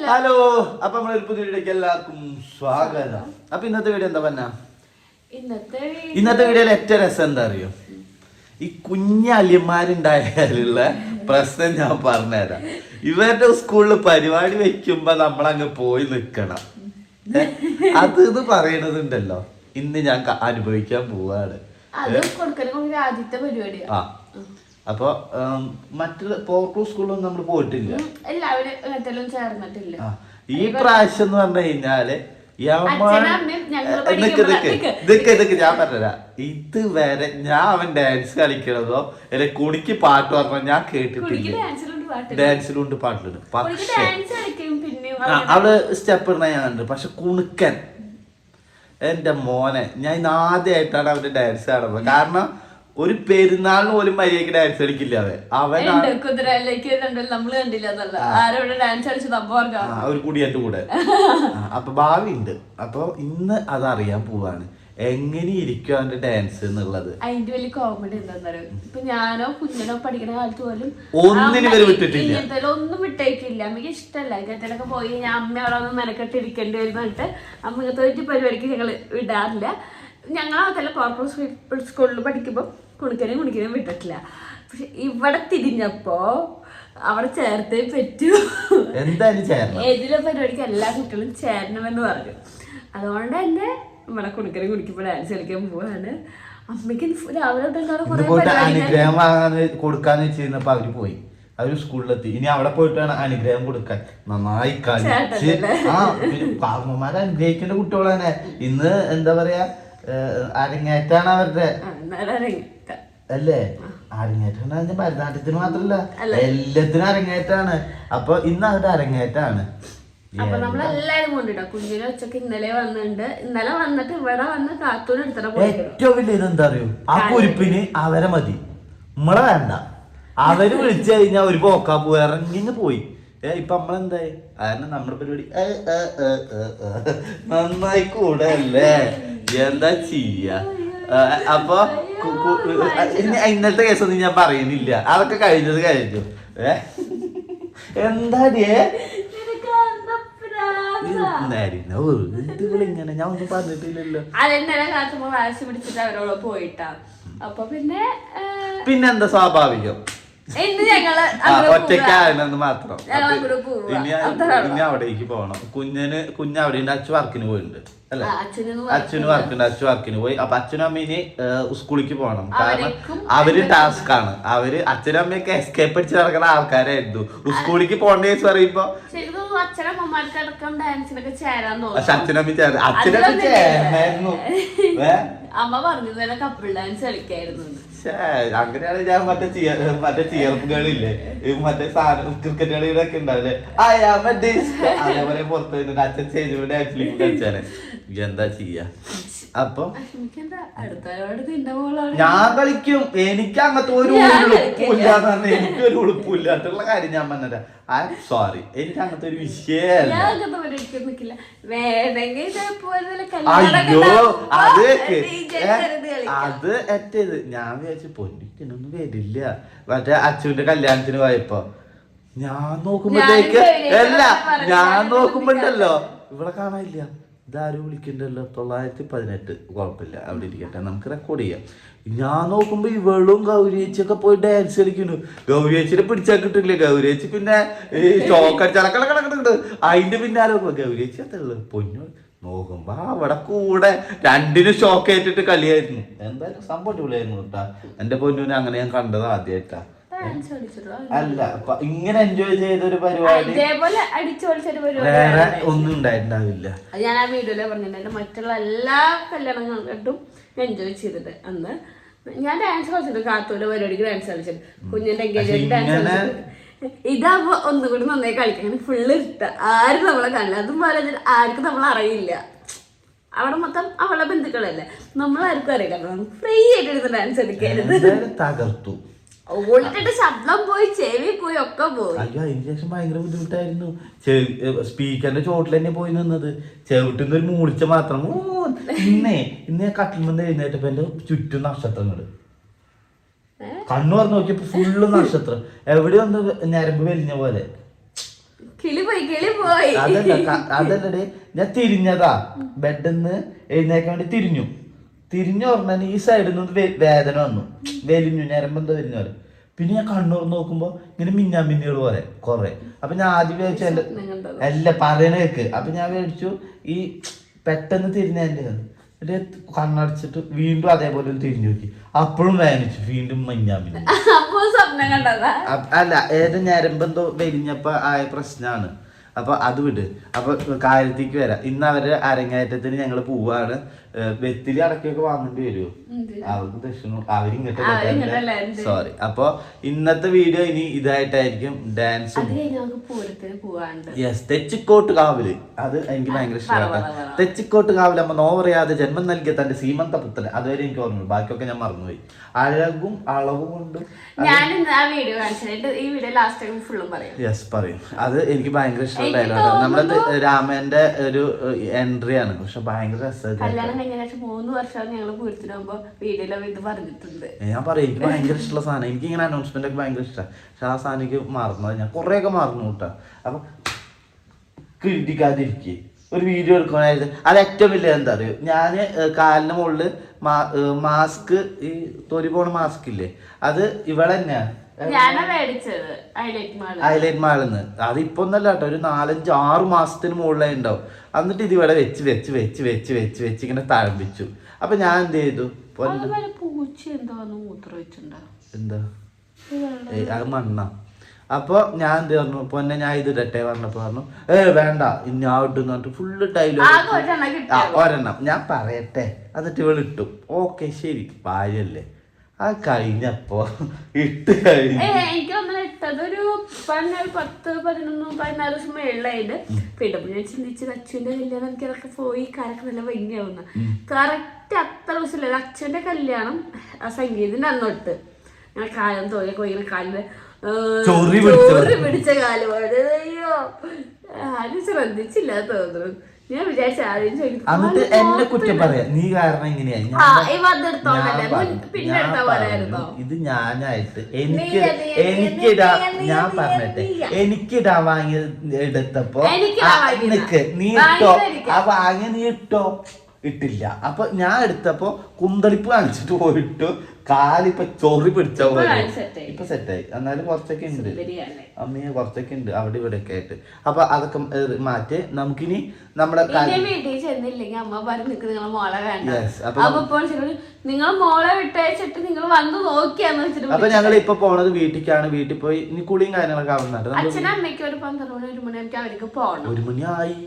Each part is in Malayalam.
ഹലോ, അപ്പൊ നമ്മളൊരു പുതിയ വീഡിയോക്ക് എല്ലാവർക്കും സ്വാഗതം. അപ്പൊ ഇന്നത്തെ വീഡിയോ എന്താ പറഞ്ഞ ഇന്നത്തെ വീഡിയോയിൽ ഏറ്റവും രസം എന്താ അറിയോ, ഈ കുഞ്ഞലിയന്മാരുണ്ടായാലുള്ള പ്രശ്നം ഞാൻ പറഞ്ഞുതരാം. ഇവരുടെ സ്കൂളിൽ പരിപാടി വെക്കുമ്പോ നമ്മളങ്ങ് പോയി നിക്കണം. അത് ഇത് പറയണതുണ്ടല്ലോ, ഇന്ന് ഞാൻ അനുഭവിക്കാൻ പോവാണ്. ആദ്യത്തെ പരിപാടി. അപ്പൊ മറ്റുള്ള പോർക്കോ സ്കൂളിലൊന്നും നമ്മൾ പോയിട്ടില്ല, എല്ലാവരും ചേർന്നിട്ടില്ല. ഈ പ്രാവശ്യം എന്ന് പറഞ്ഞു കഴിഞ്ഞാല് ഞാൻ പറഞ്ഞുതരാ, ഇതുവരെ ഞാൻ അവൻ ഡാൻസ് കളിക്കണതോ അല്ലെ കുണിക്ക് പാട്ട് പറഞ്ഞോ ഞാൻ കേട്ടിട്ടില്ല. ഡാൻസിലുണ്ട് പാട്ടിലുണ്ട്, പക്ഷെ അവിടെ സ്റ്റെപ്പ് ഇടുന്ന ഞാൻ കണ്ടു. പക്ഷെ കുണുക്കൻ എന്റെ മോനെ, ഞാൻ ഇന്ന് ആദ്യമായിട്ടാണ് അവന്റെ ഡാൻസ് കാണുന്നത്. കാരണം ഒരു പെരുന്നാളിന് പോലും മര്യാദക്ക് ഡാൻസ് കളിക്കില്ല അവൻ. ഒരു കുടിയായിട്ട് കൂടെ. അപ്പൊ ഭാവി ഉണ്ട്. അപ്പൊ ഇന്ന് അതറിയാൻ പോവാണ് എങ്ങനെ ഇരിക്കും അവന്റെ ഡാൻസ് എന്നുള്ളത്. അതിന്റെ വലിയ കോമഡി എന്താണെന്നറിയോ, ഇപ്പൊ ഞാനോ കുഞ്ഞനോ പഠിക്കുന്ന കാലത്ത് പോലും ഒന്നിനും വരെ വിട്ടിട്ടില്ല, ഒന്നും വിട്ടേക്കില്ല. അമ്മക്ക് ഇഷ്ടമല്ല ഇങ്ങനത്തേലൊക്കെ പോയി ഞാൻ അമ്മയോടെ ഒന്ന് മെനക്കെട്ട് ഇരിക്കേണ്ടി വരുന്നിട്ട് അമ്മ ഇങ്ങനത്തെ ഒരു പരിപാടിക്ക് ഞങ്ങൾ വിടാറില്ല. ഞങ്ങളതല്ല കോർപ്പറേറ്റ് സ്കൂളിൽ പഠിക്കുമ്പോൾ കുണിക്കനെയും വിട്ടിട്ടില്ല. പക്ഷെ ഇവിടെ തിരിഞ്ഞപ്പോ അവിടെ ചേർത്തേ പറ്റൂ. എന്തായാലും ചേരണം, ഏതിലെ പരിപാടിക്ക് എല്ലാ കുട്ടികളും ചേരണമെന്ന് പറഞ്ഞു. അതുകൊണ്ട് തന്നെ ഇവിടെ കുണിക്കനെയും കുടിക്കുമ്പോൾ ഡാൻസ് കളിക്കാൻ പോവാണ്. അമ്മയ്ക്ക് രാവിലെ അനുഗ്രഹം കൊടുക്കാന്ന് വെച്ചിരുന്നപ്പോ അവര് പോയി, അവര് സ്കൂളിലെത്തി. ഇനി അവിടെ പോയിട്ടാണ് അനുഗ്രഹം കൊടുക്കാൻ. നന്നായി കളിച്ച് കാർമ്മമാരെ അനുഗ്രഹിക്കേണ്ട കുട്ടികളാണ്. ഇന്ന് എന്താ പറയാ, അരങ്ങേറ്റാണ് അവരുടെ അല്ലേ? അരങ്ങേറ്റാണ് ഭരതനാട്യത്തിന് മാത്രല്ല എല്ലാത്തിനും അരങ്ങേറ്റാണ്. അപ്പൊ ഇന്ന് അവരുടെ അരങ്ങേറ്റാണ്. അപ്പൊ നമ്മളെല്ലാരും കൊണ്ടിട്ടോ. കുഞ്ഞിനെ ഉച്ചക്ക് ഇന്നലെ വന്നിട്ട് ഇവിടെ വന്ന് കാത്തൂന് എടുത്തിട്ട് ഏറ്റവും വലിയ ഇതെന്താ അറിയോ, ആ കുരിപ്പിന് അവരെ മതി, നമ്മളെ വേണ്ട. അവര് വിളിച്ചു കഴിഞ്ഞാൽ ഒരു പോക്കാ പോയി ഇറങ്ങി പോയി. ഇപ്പൊ നമ്മളെന്തായി കാരണം നമ്മുടെ പരിപാടി നന്നായി കൂടെ അല്ലേ, എന്താ ചെയ്യാ. അപ്പൊ ഇന്നത്തെ കേസൊന്നും ഞാൻ പറയുന്നില്ല, അതൊക്കെ കഴിഞ്ഞു. എന്താടിയേ ഇങ്ങനെ ഞാൻ ഒന്നും പറഞ്ഞിട്ടില്ലല്ലോ. അതെന്നെ കാത്തുമ്പോ വാശി പിടിച്ചിട്ട് അവരോട് പോയിട്ടാ. അപ്പൊ പിന്നെന്താ സ്വാഭാവികം, ഒറ്റയ്ക്കാണെന്ന് മാത്രം. ഇനി അവിടേക്ക് പോകണം. കുഞ്ഞ് അവിടെ ഉണ്ട്, അച്ഛൻ വർക്കിന് പോയിട്ടുണ്ട് അല്ലെ? അച്ഛന് വർക്കിന് പോയി. അപ്പൊ അച്ഛനും അമ്മേന് സ്കൂളിലേക്ക് പോകണം. കാരണം അവര് ടാസ്ക് ആണ്. അവര് അച്ഛനും അമ്മയൊക്കെ എസ്കേപ്പ് അടിച്ച് നടക്കുന്ന ആൾക്കാരായിരുന്നു. സ്കൂളിലേക്ക് പോകേണ്ട കേസ് പറയുമ്പോ പക്ഷെ അച്ഛനമ്മ ചേർന്നായിരുന്നു. അമ്മ പറഞ്ഞു കപ്പിൾ ഡാൻസ് കളിക്കായിരുന്നു. അങ്ങനെയാണ് ഞാൻ മറ്റേ ചിയർപ്പ് കളില്ലേ, മറ്റേ ക്രിക്കറ്റ് കളികളൊക്കെ ഉണ്ടാവില്ലേ, അതേപോലെ പുറത്ത് വരുന്നുണ്ട്. അച്ഛൻ സ്റ്റേജ് ഡാൻസിലേക്ക് കളിച്ചാല് എന്താ ചെയ്യാ. അപ്പൊ ഞാൻ കളിക്കും. എനിക്ക് അങ്ങനത്തെ ഒരു ഉളുപ്പില്ലാന്ന് പറഞ്ഞാൽ എനിക്കൊരു ഉളുപ്പില്ലാത്തുള്ള കാര്യം ഞാൻ പറഞ്ഞത്. സോറി, എനിക്ക് അങ്ങനത്തെ ഒരു വിഷയമല്ല. അയ്യോ അത് ഏറ്റത് ഞാൻ വിചാരിച്ചു പൊന്നിക്കൊന്നും വരില്ല. മറ്റേ അച്ഛന്റെ കല്യാണത്തിന് പോയപ്പോ ഞാൻ നോക്കുമ്പോണ്ടല്ലോ ഇവിടെ കാണാനില്ല. ഇതാരും വിളിക്കണ്ടല്ലോ, 918. കുഴപ്പമില്ല, അവിടെ ഇരിക്കട്ടെ, നമുക്ക് റെക്കോർഡ് ചെയ്യാം. ഞാൻ നോക്കുമ്പോ ഇവളും ഗൗരിയേച്ചിയൊക്കെ പോയി ഡാൻസ് കളിക്കുന്നു. ഗൗരിയേച്ചിനെ പിടിച്ചാൽ കിട്ടില്ലേ. ഗൗരിയേച്ചി പിന്നെ ചോക്കടച്ചടക്കളക്കടക്കുന്നുണ്ട്, അതിന്റെ പിന്നാലെ ഗൗരിയേച്ചി അത്രയുള്ളു. പൊന്നു നോക്കുമ്പോ അവിടെ കൂടെ രണ്ടിനും ഷോക്ക് ആയിട്ടിട്ട് കളിയായിരുന്നു. എന്തായാലും സംഭവം അടിപൊളിയായിരുന്നു കേട്ടാ. എന്റെ പൊന്നുവിനെ അങ്ങനെ ഞാൻ കണ്ടത് ആദ്യമായിട്ടാ. അല്ല, ഇങ്ങനെ എൻജോയ് ചെയ്തൊരു പരിപാടി വേറെ ഒന്നും ഉണ്ടായിട്ടുണ്ടാവില്ല. ഞാൻ ആ വീഡിയോയിലെ പറഞ്ഞിട്ടുണ്ട്. മറ്റുള്ള എല്ലാ കല്യാണങ്ങളിലും എൻജോയ് ചെയ്തിട്ട് അന്ന് ഞാൻ ഡാൻസ് കളിച്ചിട്ടുണ്ട്. കാത്തൂര് പരിപാടിക്ക് ഡാൻസ് കളിച്ചിട്ടുണ്ട്. കുഞ്ഞിന്റെ എൻഗേജ്മെന്റ് ഡാൻസ് കളിച്ചിട്ടുണ്ട്. ഇതാകുമ്പോ ഒന്നുകൂടി നന്നായി കളിക്കാൻ ഫുള്ള് ഇഷ്ടം. ആരും നമ്മളെ കാണില്ല. അതും പോലെ ആർക്കും നമ്മളറിയില്ല. അവിടെ മൊത്തം അവളെ ബന്ധുക്കളല്ലേ, നമ്മളാർക്കും അറിയില്ല. ഫ്രീ ആയിട്ട് ഡാൻസ് കളിക്കായിരുന്നു. തകർത്തു. ഓളിട്ടിട്ട് ശബ്ദം പോയി, ചെവി പോയി, ഒക്കെ പോയി. അയ്യോ, അതിന് ശേഷം ഭയങ്കര ബുദ്ധിമുട്ടായിരുന്നു. സ്പീക്കറിന്റെ ചോട്ടിൽ തന്നെ പോയി നിന്നത്. ചെവിട്ടുന്ന ഒരു മൂളിച്ച മാത്രം. ഇന്ന് കട്ടിൽമെന്ന് എഴുന്നേറ്റപ്പോ എന്റെ ചുറ്റും നക്ഷത്രങ്ങള്. കണ്ണു പറഞ്ഞ് നോക്കിയപ്പോ ഫുള്ള് നക്ഷത്രം. എവിടെ ഒന്ന് ഞരമ്പ് വലിഞ്ഞ പോലെ. കിളി പോയി അതല്ലേ ഞാൻ തിരിഞ്ഞതാ ബെഡിന്ന് എഴുന്നേക്കാൻ വേണ്ടി തിരിഞ്ഞു പറഞ്ഞാൽ ഈ സൈഡിൽ നിന്ന് വേദന വന്നു, വലിഞ്ഞു ഞരമ്പെന്തോ വലിഞ്ഞ പോലെ. പിന്നെ ഞാൻ കണ്ണൂർ നോക്കുമ്പോ ഇങ്ങനെ മിന്നാമിന്നുകൾ പോലെ കൊറേ. അപ്പൊ ഞാൻ ആദ്യം വിചാരിച്ചു അല്ല പറയണ കേക്ക്. അപ്പൊ ഞാൻ വിചാരിച്ചു ഈ പെട്ടെന്ന് തിരിഞ്ഞതിന്റെ കണ്ണടച്ചിട്ട് വീണ്ടും അതേപോലെ തിരിഞ്ഞു നോക്കി, അപ്പോഴും വേദനിച്ചു, വീണ്ടും മിന്നാമിന്നു. അല്ല ഏത് ഞരമ്പെന്തോ വലിഞ്ഞപ്പോ ആയ പ്രശ്നമാണ്. അപ്പൊ അത് വിട്. അപ്പൊ കാര്യത്തേക്ക് വരാം. ഇന്ന് അവര് അരങ്ങേറ്റത്തിന് ഞങ്ങള് പോവാണ്. വെത്തിലി അടക്കൊക്കെ വാങ്ങേണ്ടി വരുമോ? അവർക്ക് ദക്ഷിണ അവരിങ്ങോട്ട് സോറി. അപ്പൊ ഇന്നത്തെ വീഡിയോ ഇനി ഇതായിട്ടായിരിക്കും, ഡാൻസും. യെസ്, തെച്ചിക്കോട്ട് കാവില്. അത് എനിക്ക് ഭയങ്കര ഇഷ്ടമാണ്. തെച്ചിക്കോട്ട് കാവില് അമ്മ നോവറിയാതെ ജന്മം നൽകിയ തന്റെ സീമന്ത പുത്രൻ, അതുവരെ എനിക്ക് ഓർമ്മ. ബാക്കിയൊക്കെ ഞാൻ മറന്നുപോയി. അഴകും അളവും കൊണ്ടും യെസ് പറയും. അത് എനിക്ക് ഭയങ്കര ഇഷ്ടമുള്ള ഡയലോഗ്. നമ്മളത് രാമന്റെ ഒരു എൻട്രി ആണ്, പക്ഷെ ഭയങ്കര രസമായിട്ട്. ഞാൻ പറയും എനിക്ക് ഭയങ്കര ഇഷ്ടമുള്ള സാധനം. എനിക്ക് ഇങ്ങനെ അനൗൺസ്മെന്റ് ഒക്കെ ഭയങ്കര ഇഷ്ടമാണ്. പക്ഷെ ആ സാധനം എനിക്ക് മറന്നത്, ഞാൻ കുറെയൊക്കെ മറന്നു കൂട്ടാ. അപ്പൊ കിട്ടിക്കാതിരിക്കുക ഒരു വീഡിയോ എടുക്കണായത്. അത് ഏറ്റവും വലിയ എന്താ അറിയോ, ഞാന് കാലിന് മുകളില് മാസ്ക്, ഈ തൊലി പോണ മാസ്ക് ഇല്ലേ, അത് ഇവിടെ തന്നെയാ ഹൈലൈറ്റ് മാളിന്ന്. അതിപ്പോ ഒന്നല്ല കേട്ടോ, ഒരു 4-5-6 മാസത്തിന് മുകളിലായി ഉണ്ടാവും. എന്നിട്ട് ഇത് ഇവിടെ വെച്ച് വെച്ച് വെച്ച് വെച്ച് വെച്ച് വെച്ച് ഇങ്ങനെ തഴമ്പിച്ചു. അപ്പൊ ഞാൻ എന്ത് ചെയ്തു, എന്താ അത് മണ്ണ. അപ്പൊ ഞാൻ എന്ത് പറഞ്ഞു, പൊന്നെ ഞാൻ ഇത് ഇടട്ടെ പറഞ്ഞപ്പോ പറഞ്ഞു വേണ്ട ഞാൻ ഇട്ടെന്ന് പറഞ്ഞിട്ട് ഫുള്ള് ഡയലോഗ് ഒരെണ്ണം ഞാൻ പറയട്ടെ, എന്നിട്ട് ഇവള് ഇട്ടു. ഓക്കെ ശരി ഭാര്യല്ലേ. ആ കഴിഞ്ഞപ്പോ ഇട്ട് കഴിഞ്ഞു. എനിക്ക് ഇട്ടതൊരു 10-11-14 ദിവസം മേളിലായിട്ട് പിന്നെ ഞാൻ ചിന്തിച്ച് അച്ഛൻ്റെ കല്യാണം എനിക്ക് അതൊക്കെ പോയി കാലൊക്കെ നല്ല ഭംഗിയാവുന്ന കറക്റ്റ് അത്ര ദിവസമില്ല. അച്ഛൻ്റെ കല്യാണം ആ സംഗീതത്തിന്റെ അന്നൊട്ട് ഞാൻ കാലം തോന്നിയൊക്കെ ഇങ്ങനെ കാലില് ചോറി പിടിച്ച കാലം. അയ്യോ ആരും ശ്രദ്ധിച്ചില്ല തോന്നുന്നു. ഞാൻ വിചാരിച്ച എന്നിട്ട് എന്നെ കുറ്റം പറയാ, നീ കാരണം ഇങ്ങനെയായി. ഇത് ഞാനായിട്ട് എനിക്കിടാ, ഞാൻ പറഞ്ഞിട്ടെ എനിക്കിടാ വാങ്ങി എടുത്തപ്പോ നീ ഇട്ടോ, ആ വാങ്ങി നീ ഇട്ടോ, ഇട്ടില്ല. അപ്പൊ ഞാൻ എടുത്തപ്പോ കുന്തളിപ്പ് കാണിച്ചിട്ട് പോയിട്ടു, കാലിപ്പൊ ചൊറി പിടിച്ച പോലെ ഇപ്പൊ സെറ്റായി. എന്നാലും കുറച്ചൊക്കെ ഉണ്ട് അമ്മയെ, കുറച്ചൊക്കെ ഉണ്ട് അവിടെ ഇവിടെ ഒക്കെ ആയിട്ട്. അപ്പൊ അതൊക്കെ മാറ്റി നമുക്കിനി നമ്മുടെ നിങ്ങൾ മോളെ വിട്ടയച്ചിട്ട് നിങ്ങൾ വന്ന് നോക്കിയാന്ന് വെച്ചിട്ട്. അപ്പൊ ഞങ്ങൾ ഇപ്പൊ പോണത് വീട്ടിലേക്കാണ്. വീട്ടിൽ പോയി ഇനി കുളിയും കാര്യങ്ങളൊക്കെ ആവുന്നുണ്ട്. അച്ഛനും അമ്മയ്ക്ക് ഒരു 12-1 മണിയാകുമ്പോ അവർക്ക് പോകണം. 1 മണിയായി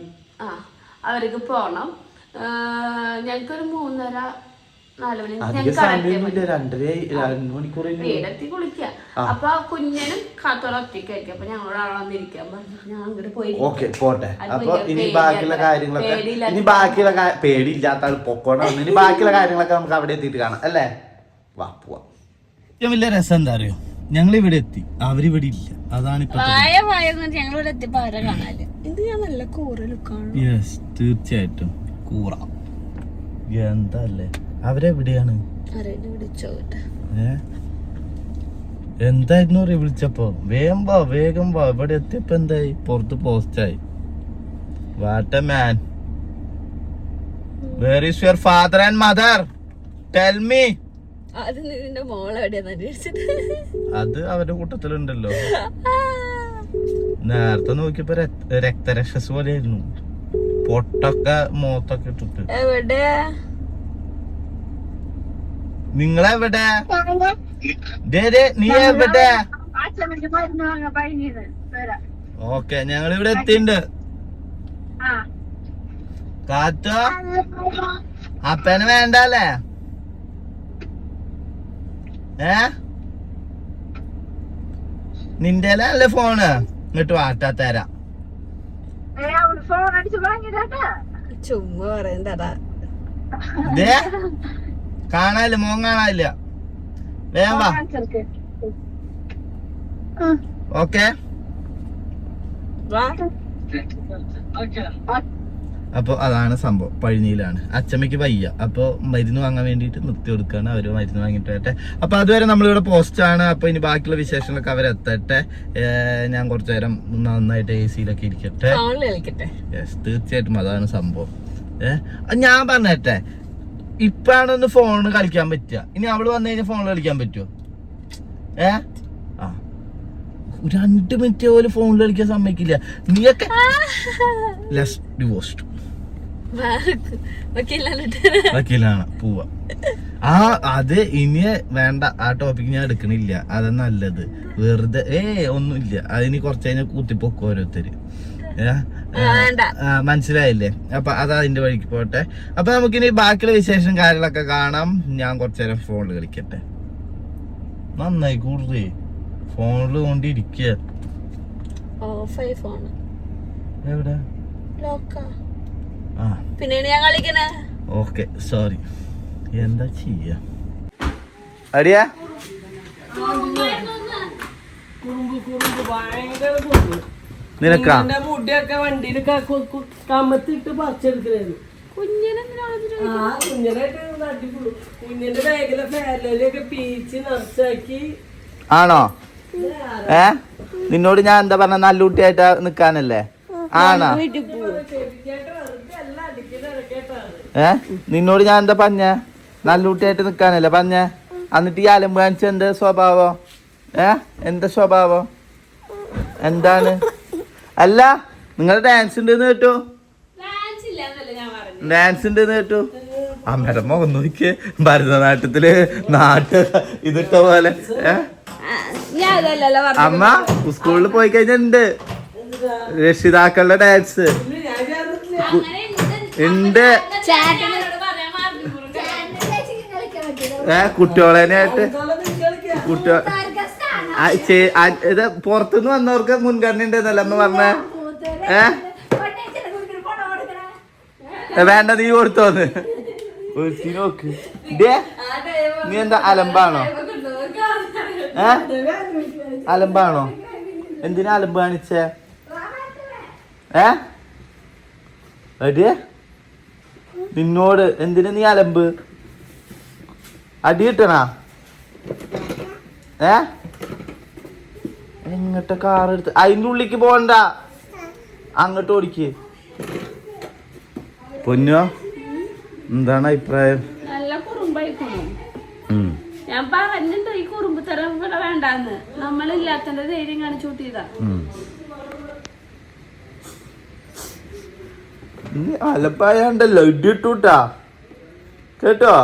അവർക്ക് പോണം. ഞങ്ങൾക്കൊരു 3:30-4 മണി വീടെത്തി കുളിക്കുക. അപ്പൊ കുഞ്ഞനും കാത്തോളം ഒറ്റയ്ക്കായിരിക്കും. അപ്പൊ ഞങ്ങളോട് ആളെ വന്നിരിക്കാൻ പറഞ്ഞു. ഞാൻ അങ്ങോട്ട് പോയി പോട്ടെ. അപ്പൊ ഇനി ബാക്കിയുള്ള കാര്യങ്ങളൊക്കെ, ഇനി ബാക്കിയുള്ള പേടിയില്ലാത്ത ആൾ പൊക്കോണം. ഇനി ബാക്കിയുള്ള കാര്യങ്ങളൊക്കെ നമുക്ക് അവിടെ എത്തിയിട്ട് കാണാം അല്ലേ. വാ പോവാം. ഏറ്റവും വലിയ രസം എന്താ അറിയോ, ഞങ്ങൾ ഇവിടെ എത്തി, അവരിവിടെ ഇല്ല. അതാണ് ഞങ്ങളിവിടെ എത്തിയപ്പോ അവരെ കാണാല്. ഇത് ഞാൻ നല്ല കൂറ ലുക്കാണ്. യെസ് തീർച്ചയായിട്ടും കൂറ. എന്തല്ലേ അവരെവിടെയാണ്? എന്തായിരുന്നു വിളിച്ചപ്പോ? വേഗം വാ. ഇവിടെ എത്തിയപ്പോ എന്തായി? പുറത്ത് പോസ്റ്റായി. What a man. Where is your father and mother? Tell me. അത് അവരുടെ കൂട്ടത്തിലുണ്ടല്ലോ. നേരത്തെ നോക്കിയപ്പോ രക്തരക്ഷസ് പോലെയായിരുന്നു. പൊട്ടൊക്കെ മോത്തൊക്കെ ഇട്ടിട്ട്. നിങ്ങളെവിടെ? നീ എവിടെ? ഓക്കെ ഞങ്ങളിവിടെ എത്തിണ്ട്. കാറ്റോ അപ്പന് വേണ്ടല്ലേ? നിന്റെ അല്ലേ ഫോണ്? ഇങ്ങോട്ട് വാട്ടാ തരാം. ചുമ്മാ പറയണ്ടടാ. കാണാനില്ല, മോൻ കാണാനില്ല. വേഗം വാ. ഓക്കെ അപ്പോൾ അതാണ് സംഭവം. പഴനിയിലാണ്. അച്ചമ്മയ്ക്ക് വയ്യ, അപ്പോൾ മരുന്ന് വാങ്ങാൻ വേണ്ടിയിട്ട് നിർത്തി കൊടുക്കുകയാണ്. അവർ മരുന്ന് വാങ്ങിയിട്ട് വരട്ടെ. അപ്പോൾ അതുവരെ നമ്മളിവിടെ പോസ്റ്റാണ്. അപ്പോൾ ഇനി ബാക്കിയുള്ള വിശേഷങ്ങളൊക്കെ അവരെത്തട്ടെ. ഞാൻ കുറച്ചു നേരം നന്നായിട്ട് AC-യിലൊക്കെ ഇരിക്കട്ടെ. യെസ്, തീർച്ചയായിട്ടും അതാണ് സംഭവം. ഞാൻ പറഞ്ഞേട്ടെ, ഇപ്പാണൊന്ന് ഫോണിൽ കളിക്കാൻ പറ്റുക. ഇനി അവള് വന്നു കഴിഞ്ഞാൽ ഫോണിൽ കളിക്കാൻ പറ്റുമോ? 2 മിനിറ്റ് പോലും ഫോണിൽ കളിക്കാൻ സമ്മതിക്കില്ല. നീയൊക്കെ ഡിവോഴ്സ്ഡ് വക്കീലാണ്. പോവാ. അത് ഇനി വേണ്ട. ആ ടോപ്പിക് ഞാൻ എടുക്കണില്ല. അത് നല്ലത്. വെറുതെ ഒന്നുമില്ല. അതിന് കുറച്ച് കഴിഞ്ഞാൽ കൂത്തിപ്പൊക്കും ഓരോരുത്തര്. മനസ്സിലായില്ലേ? അപ്പൊ അത് അതിന്റെ വഴിക്ക് പോട്ടെ. അപ്പൊ നമുക്കിനി ബാക്കിയുള്ള വിശേഷം കാര്യങ്ങളൊക്കെ കാണാം. ഞാൻ കുറച്ചു നേരം ഫോണിൽ കളിക്കട്ടെ. നന്നായി കൂടുതൽ ഫോണിൽ കൊണ്ടിരിക്കുക. എവിടെ? Okay, sorry. എന്താ ചെയ്യാ? അടിയാ നിനക്കാ മുടിയൊക്കെ വണ്ടിയിൽ കമ്മത്തിട്ട് പറിച്ചെടുക്കണായിരുന്നു. കുഞ്ഞിന്റെ ബാഗിലെ ഫാനിലൊക്കെ പീച്ച് നിറച്ചാക്കി. ആണോ? നിന്നോട് ഞാൻ എന്താ പറഞ്ഞ? നല്ല കുട്ടിയായിട്ട് നിക്കാനല്ലേ? ആണോ? നിന്നോട് ഞാൻ എന്താ പറഞ്ഞ? നല്ല കുട്ടിയായിട്ട് നിക്കാനല്ലേ പറഞ്ഞ? എന്നിട്ട് ഈ അലമ്പ് കാണിച്ച എന്താ സ്വഭാവം? എന്താ സ്വഭാവം? എന്താണ്? അല്ല, നിങ്ങൾ ഡാൻസ് ഉണ്ടെന്ന് കേട്ടു. ഡാൻസ് ഉണ്ടെന്ന് കേട്ടു. അമ്മയുടെ മുഖം നോക്കിയേ. ഭരതനാട്യത്തില് ഇതിട്ട പോലെ. അമ്മ സ്കൂളിൽ പോയി കഴിഞ്ഞുണ്ട് രക്ഷിതാക്കളുടെ ഡാൻസ് ഉണ്ട്. കുട്ടികളായിട്ട് ഇത് പുറത്തുനിന്ന് വന്നവർക്ക് മുൻഗണന ഉണ്ടെന്നല്ല അമ്മ പറഞ്ഞ. വേണ്ട, നീ കൊടുത്തോന്ന് നോക്ക്. നീ എന്താ അലമ്പാണോ? അലമ്പാണോ? എന്തിനാ അലമ്പ് കാണിച്ചേ? അടിയ നിന്നോട് എന്തിനാ നീ അലമ്പ്? അടി കിട്ടണ? എങ്ങോട്ട് കാർ എടുത്ത് അതിന്റെ ഉള്ളിക്ക് പോകണ്ട, അങ്ങോട്ട് ഓടിക്ക്. പൊന്നോ, എന്താണ് അഭിപ്രായം? നല്ല കുറുമ്പായിക്കണു. ഞാൻ പറഞ്ഞിട്ട് ഈ കുറുമ്പ് തരം ഇവിടെ വേണ്ടാന്ന്. നമ്മളില്ലാത്തന്റെ ധൈര്യം കാണിച്ചു കൂട്ടിയതാ. അലപ്പായണ്ടല്ലോ, ഇടിട്ടൂട്ടാ. കേട്ടോ?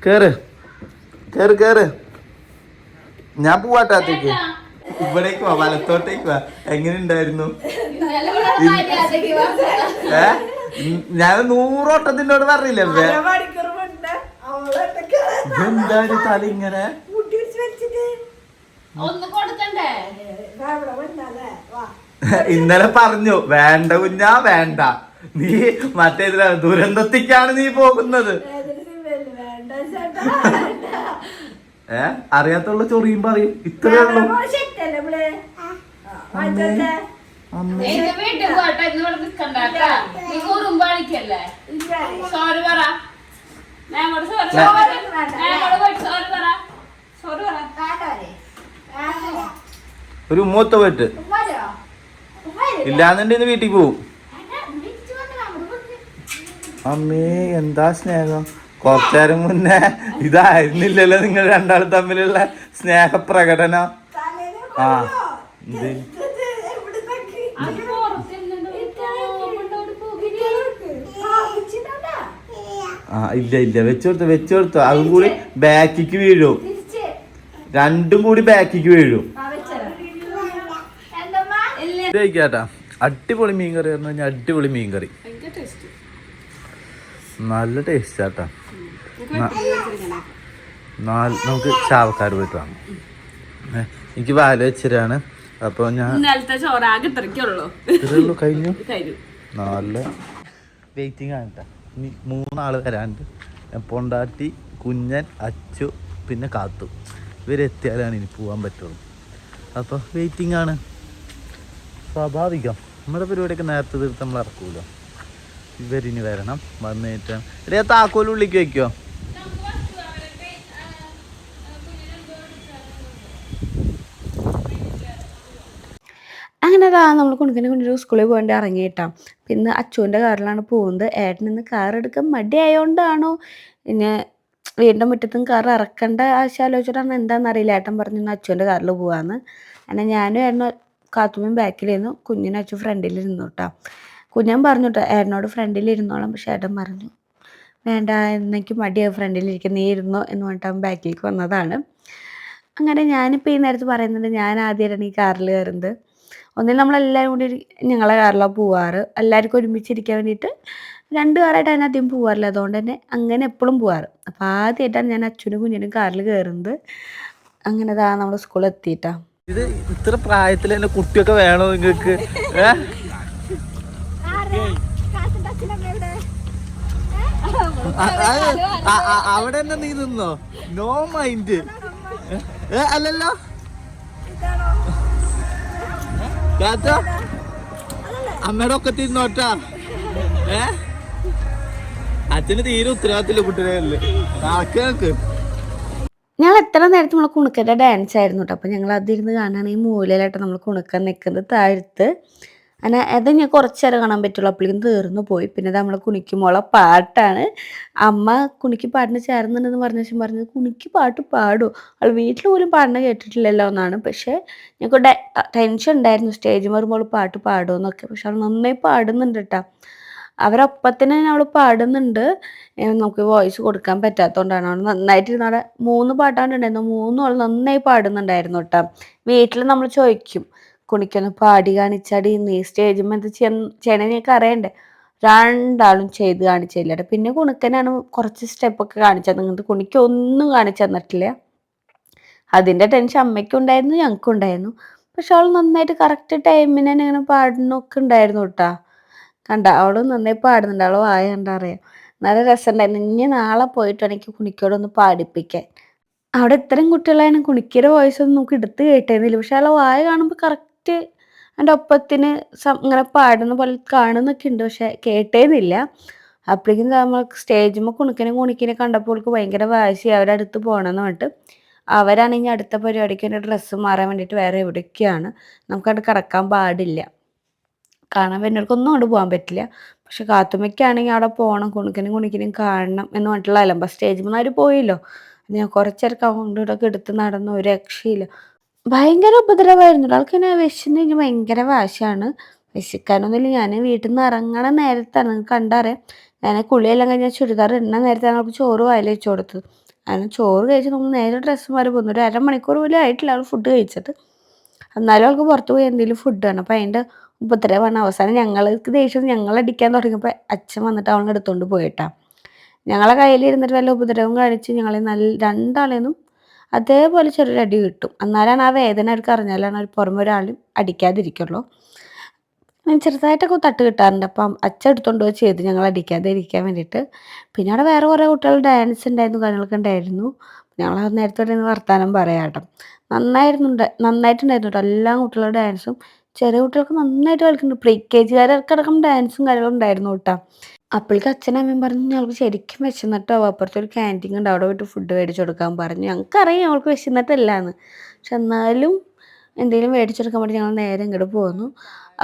കേറ് കേറ് കേറ്. ഞാൻ പോവാട്ടാത്തേക്ക്. ഇവിടേക്ക് വാ, വലത്തോട്ടേക്ക് വാ. എങ്ങനെ ഉണ്ടായിരുന്നു? ഞാൻ 100 ഓട്ടത്തിനോട് പറഞ്ഞില്ലേ? എന്തായാലും തല ഇങ്ങനെ ഇന്നലെ പറഞ്ഞു വേണ്ട കുഞ്ഞാ വേണ്ട. നീ മറ്റേ ദുരന്തത്തിക്കാണ് നീ പോകുന്നത്. അറിയാത്തുള്ള ചൊറിയും പറയും. ഇത്രേ ഉള്ളൂ. ഒരു മൂത്ത പോയിട്ട് ഇല്ലാന്നുണ്ടെന്ന് വീട്ടിൽ പോവും. അമ്മേ എന്താ സ്നേഹം. കുറച്ചേരം മുന്നേ ഇതായിരുന്നില്ലല്ലോ നിങ്ങൾ രണ്ടാളും തമ്മിലുള്ള സ്നേഹപ്രകടനം. ഇല്ല ഇല്ല, വെച്ചോടുത്തു. അതും കൂടി ബാക്കിക്ക് വീഴും. രണ്ടും കൂടി ബാക്കിക്ക് വീഴും. കേട്ടാ, അടിപൊളി മീൻകറി പറഞ്ഞു കഴിഞ്ഞാൽ അടിപൊളി മീൻകറി. നല്ല ടേസ്റ്റ് ആട്ടാ. നമുക്ക് ചാവക്കാട് പോയിട്ട് വാങ്ങാം. എനിക്ക് വാല വെച്ചിട്ടാണ്. അപ്പൊ ഞാൻ കഴിഞ്ഞു. നല്ല വെയിറ്റിംഗ് ആണ് കേട്ടോ. ഇനി 3 ആള് വരാണ്ട്. പൊണ്ടാട്ടി, കുഞ്ഞൻ, അച്ചു, പിന്നെ കാത്തു. ഇവരെത്തിയാലാണ് ഇനി പോകാൻ പറ്റുള്ളൂ. അപ്പോൾ വെയിറ്റിംഗ് ആണ്, സ്വാഭാവികം. നമ്മുടെ പരിപാടിയൊക്കെ നേരത്തെ തീർത്ത് നമ്മൾ ഇറക്കൂലോ. ഇവരിനി വരണം, വന്നിട്ട് എടേ താക്കോൽ ഉള്ളിക്ക് വെക്കോ. അങ്ങനെ നമ്മൾ കുണിക്കിനെ കൊണ്ടൊരു സ്കൂളിൽ പോകേണ്ടി ഇറങ്ങിയിട്ടാണ്. പിന്നെ അച്ചുവിൻ്റെ കാറിലാണ് പോകുന്നത്. ഏട്ടൻ ഇന്ന് കാർ എടുക്കാൻ മടിയായതുകൊണ്ടാണോ പിന്നെ വീടിൻ്റെ മുറ്റത്തും കാർ ഇറക്കേണ്ട ആവശ്യം ആലോചിച്ചിട്ടാണ് എന്താണെന്നറിയില്ല. ഏട്ടൻ പറഞ്ഞു ഇന്ന് അച്ചുവിൻ്റെ കാറിൽ പോകാമെന്ന്. അങ്ങനെ ഞാനും ഏട്ടനും കാത്തുമ്മയും ബാക്കിലിരുന്നു, കുഞ്ഞിനും അച്ചു ഫ്രണ്ടിലിരുന്നു കേട്ടോ. കുഞ്ഞൻ പറഞ്ഞു കേട്ടോ ഏട്ടനോട് ഫ്രണ്ടിലിരുന്നോളാം. പക്ഷേ ഏട്ടൻ പറഞ്ഞു വേണ്ട, എനിക്ക് മടിയാവും ഫ്രണ്ടിലിരിക്കുക, നീ ഇരുന്നോ എന്ന് പറഞ്ഞിട്ട് അവൻ ബാക്കിലേക്ക് വന്നതാണ്. അങ്ങനെ ഞാനിപ്പോൾ ഈ നേരത്ത് പറയുന്നുണ്ട് ഞാൻ ആദ്യമായിട്ടാണ് ഈ കാറിൽ കയറുന്നത്. ഒന്നിൽ നമ്മളെല്ലാവരും കൂടി ഞങ്ങളെ കാറിലാണ് പോവാറ്. എല്ലാവർക്കും ഒരുമിച്ചിരിക്കാൻ വേണ്ടിയിട്ട് 2 കാറായിട്ട് അതിനധികം പോകാറില്ല. അതുകൊണ്ട് തന്നെ അങ്ങനെ എപ്പോഴും പോവാറ്. അപ്പോൾ ആദ്യമായിട്ടാണ് ഞാൻ അച്ഛനും കുഞ്ഞിനും കാറിൽ കയറുന്നത്. അങ്ങനെ നമ്മൾ സ്കൂളിൽ എത്തിയിട്ടാ. ഇത് ഇത്ര പ്രായത്തിൽ തന്നെ കുട്ടിയൊക്കെ വേണോ നിങ്ങൾക്ക്? അവിടെ തന്നെ നീ നിന്നോ? No mind. അല്ലല്ലോ അമ്മയുടെ ഒക്കെ തിന്നോട്ടാ. അച്ഛന് തീരെ ഉത്തരവാദിത്തമില്ല കുട്ടികളെ. നടക്ക്. ഞങ്ങൾ എത്ര നേരത്തെ നമ്മൾ കുണുക്കൻ്റെ ഡാൻസ് ആയിരുന്നു കേട്ടോ. അപ്പോൾ ഞങ്ങൾ അതിരുന്ന് കാണുകയാണ്. ഈ മൂലയിലായിട്ട് നമ്മൾ കുണുക്കാൻ നിൽക്കുന്നത് താഴത്ത്. അങ്ങനെ അത് ഞാൻ കുറച്ച് നേരം കാണാൻ പറ്റുള്ളൂ, അപ്പോഴേക്കും തീർന്നു പോയി. പിന്നെ നമ്മൾ കുണിക്കുമ്പോളെ പാട്ടാണ്. അമ്മ കുണിക്ക് പാട്ടിന് ചേർന്നുണ്ടെന്ന് പറഞ്ഞ ശേഷം പറഞ്ഞത് കുണിക്ക് പാട്ട് പാടും, അവൾ വീട്ടിൽ പോലും പാടുന്ന കേട്ടിട്ടില്ലല്ലോ എന്നാണ്. പക്ഷേ ഞങ്ങൾക്ക് ടെൻഷൻ ഉണ്ടായിരുന്നു സ്റ്റേജിൽ വരുമ്പോൾ പാട്ട് പാടുമെന്നൊക്കെ. പക്ഷെ അവൾ നന്നായി പാടുന്നുണ്ട് കേട്ടോ. അവരൊപ്പത്തിന് അവൾ പാടുന്നുണ്ട്. നമുക്ക് വോയിസ് കൊടുക്കാൻ പറ്റാത്തതുകൊണ്ടാണ്. അവൾ നന്നായിട്ടിരുന്ന് അവിടെ 3 പാട്ടാണ് ഉണ്ടായിരുന്നു. 3 അവൾ നന്നായി പാടുന്നുണ്ടായിരുന്നു കേട്ടോ. വീട്ടിൽ നമ്മൾ ചോദിക്കും കുണിക്കൊന്ന് പാടി കാണിച്ചാടി, നീ സ്റ്റേജിൽ എന്ത് ചെയ്യണമെന്നൊക്കെ അറിയണ്ടേ. 2 ആളും ചെയ്ത് കാണിച്ചില്ല. പിന്നെ കുണുക്കനാണ് കുറച്ച് സ്റ്റെപ്പൊക്കെ കാണിച്ചത്. നിങ്ങൾക്ക് കുണിക്കൊന്നും കാണിച്ചു തന്നിട്ടില്ല. അതിൻ്റെ ടെൻഷൻ അമ്മയ്ക്കും ഉണ്ടായിരുന്നു, ഞങ്ങൾക്കും ഉണ്ടായിരുന്നു. പക്ഷെ അവൾ നന്നായിട്ട് കറക്റ്റ് ടൈമിന് തന്നെ ഇങ്ങനെ പാടുന്നൊക്കെ ഉണ്ടായിരുന്നു കേട്ടോ. കണ്ട അവൾ നന്നായി പാടുന്നുണ്ട്. അവൾ വായ കണ്ടറിയാം. നല്ല രസമുണ്ടായിരുന്നു. ഇനി നാളെ പോയിട്ടാണ് എനിക്ക് കുണിക്കോടൊന്ന് പാടിപ്പിക്കാൻ. അവിടെ ഇത്രയും കുട്ടികളായാലും കുണിക്കിയുടെ വോയിസ് ഒന്നും നമുക്ക് എടുത്ത് കേട്ടേന്നില്ല. പക്ഷെ അവളെ വായ കാണുമ്പോൾ കറക്റ്റ് എൻ്റെ ഒപ്പത്തിന് ഇങ്ങനെ പാടുന്ന പോലെ കാണുന്നൊക്കെ ഉണ്ട്. പക്ഷെ കേട്ടേന്നില്ല. അപ്പോഴേക്കും നമ്മൾ സ്റ്റേജിൽ കുണിക്കിനെ കണ്ടപ്പോൾ അവൾക്ക് ഭയങ്കര വാശി, അവരടുത്ത് പോകണമെന്ന് പറഞ്ഞിട്ട് അവരാണെങ്കിൽ അടുത്ത പരിപാടിക്ക് വേണ്ടി ഡ്രസ്സ് മാറാൻ വേണ്ടിയിട്ട് വേറെ എവിടേക്കാണ്. നമുക്കവിടെ കിടക്കാൻ പാടില്ല. കാണാൻ വരുന്നവർക്കൊന്നും അങ്ങോട്ട് പോകാൻ പറ്റില്ല. പക്ഷെ കാത്തുമ്മയ്ക്കാണെങ്കിൽ അവിടെ പോകണം, കുണിക്കിനും കാണണം എന്ന് പറഞ്ഞിട്ടുള്ള അലമ്പ. സ്റ്റേജിൽ നിന്ന് അവർ പോയില്ലോ. ഞാൻ കുറച്ചേരൊക്കെ അങ്ങോട്ടും ഇവിടെയൊക്കെ എടുത്ത് നടന്നു, ഒരു രക്ഷയില്ല. ഭയങ്കര ഉപദ്രവമായിരുന്നു. ആൾക്ക് ഇങ്ങനെ വിശന്ന് കഴിഞ്ഞാൽ ഭയങ്കര വാശിയാണ്. വിശക്കാനൊന്നുമില്ല. ഞാൻ വീട്ടിൽ നിന്ന് ഇറങ്ങണ നേരത്താണ്, നിങ്ങൾക്ക് കണ്ടറിയാം. ഞാൻ കുളിയെല്ലാം കഴിഞ്ഞാൽ ചുരിദാർ ഇടുന്ന നേരത്താണ് അവൾക്ക് ചോറ് വായിൽ വെച്ച് കൊടുത്തത്. അങ്ങനെ ചോറ് കഴിച്ച് നമ്മൾ നേരെ ഡ്രസ്സ് മാറി പോകുന്നു. ഒരു 1/2 മണിക്കൂർ പോലും ആയിട്ടില്ല അവൾ ഫുഡ് കഴിച്ചിട്ട്. എന്നാലും അവൾക്ക് പുറത്ത് പോയി എന്തെങ്കിലും ഫുഡ് വേണം. അപ്പോൾ അതിൻ്റെ ഉപദ്രവമാണ്. അവസാനം ഞങ്ങൾക്ക് ദേഷ്യം ഞങ്ങളടിക്കാൻ തുടങ്ങിയപ്പോൾ അച്ഛൻ വന്നിട്ട് അവളെ എടുത്തുകൊണ്ട് പോയിട്ടാ. ഞങ്ങളെ കയ്യിലിരുന്നിട്ട് വല്ല ഉപദ്രവം കാണിച്ച് ഞങ്ങളെ 2 ആളെയൊന്നും അതേപോലെ ചെറിയൊരു അടി കിട്ടും. എന്നാലാണ് ആ വേദന അവർക്ക് അറിഞ്ഞാലാണ് അവർ പുറമെ ഒരാളും അടിക്കാതിരിക്കുള്ളൂ. ചെറുതായിട്ടൊക്കെ തട്ട് കിട്ടാറുണ്ട്. അപ്പം അച്ഛൻ എടുത്തുകൊണ്ട് പോയി ചെയ്ത് ഞങ്ങൾ അടിക്കാതെ ഇരിക്കാൻ വേണ്ടിയിട്ട്. പിന്നെ അവിടെ വേറെ കുറേ കുട്ടികൾ ഡാൻസ് ഉണ്ടായിരുന്നു, കാര്യങ്ങളൊക്കെ ഉണ്ടായിരുന്നു. ഞങ്ങൾ നേരത്തെ തന്നെ വർത്താനം പറയാം കേട്ടോ. നന്നായിട്ടുണ്ടായിരുന്നു കേട്ടോ. എല്ലാ കുട്ടികളുടെ ഡാൻസും ചെറിയ കുട്ടികൾക്ക് നന്നായിട്ട് കളിക്കുന്നുണ്ട്. KG ഡാൻസും കാര്യങ്ങളും ഉണ്ടായിരുന്നു കേട്ടോ. അപ്പോഴേക്കും അച്ഛനും അമ്മയും പറഞ്ഞു ഞങ്ങൾക്ക് ശരിക്കും വിശന്നിട്ടോ, അപ്പുറത്തൊരു ക്യാൻറ്റീൻ ഉണ്ട്, അവിടെ പോയിട്ട് ഫുഡ് മേടിച്ച് കൊടുക്കാൻ പറഞ്ഞു. ഞങ്ങൾക്കറിയാം ഞങ്ങൾക്ക് വിശന്നിട്ടല്ലാന്ന്. പക്ഷെ എന്നാലും എന്തെങ്കിലും മേടിച്ചെടുക്കാൻ വേണ്ടി ഞങ്ങൾ നേരെ ഇങ്ങോട്ട് പോന്നു.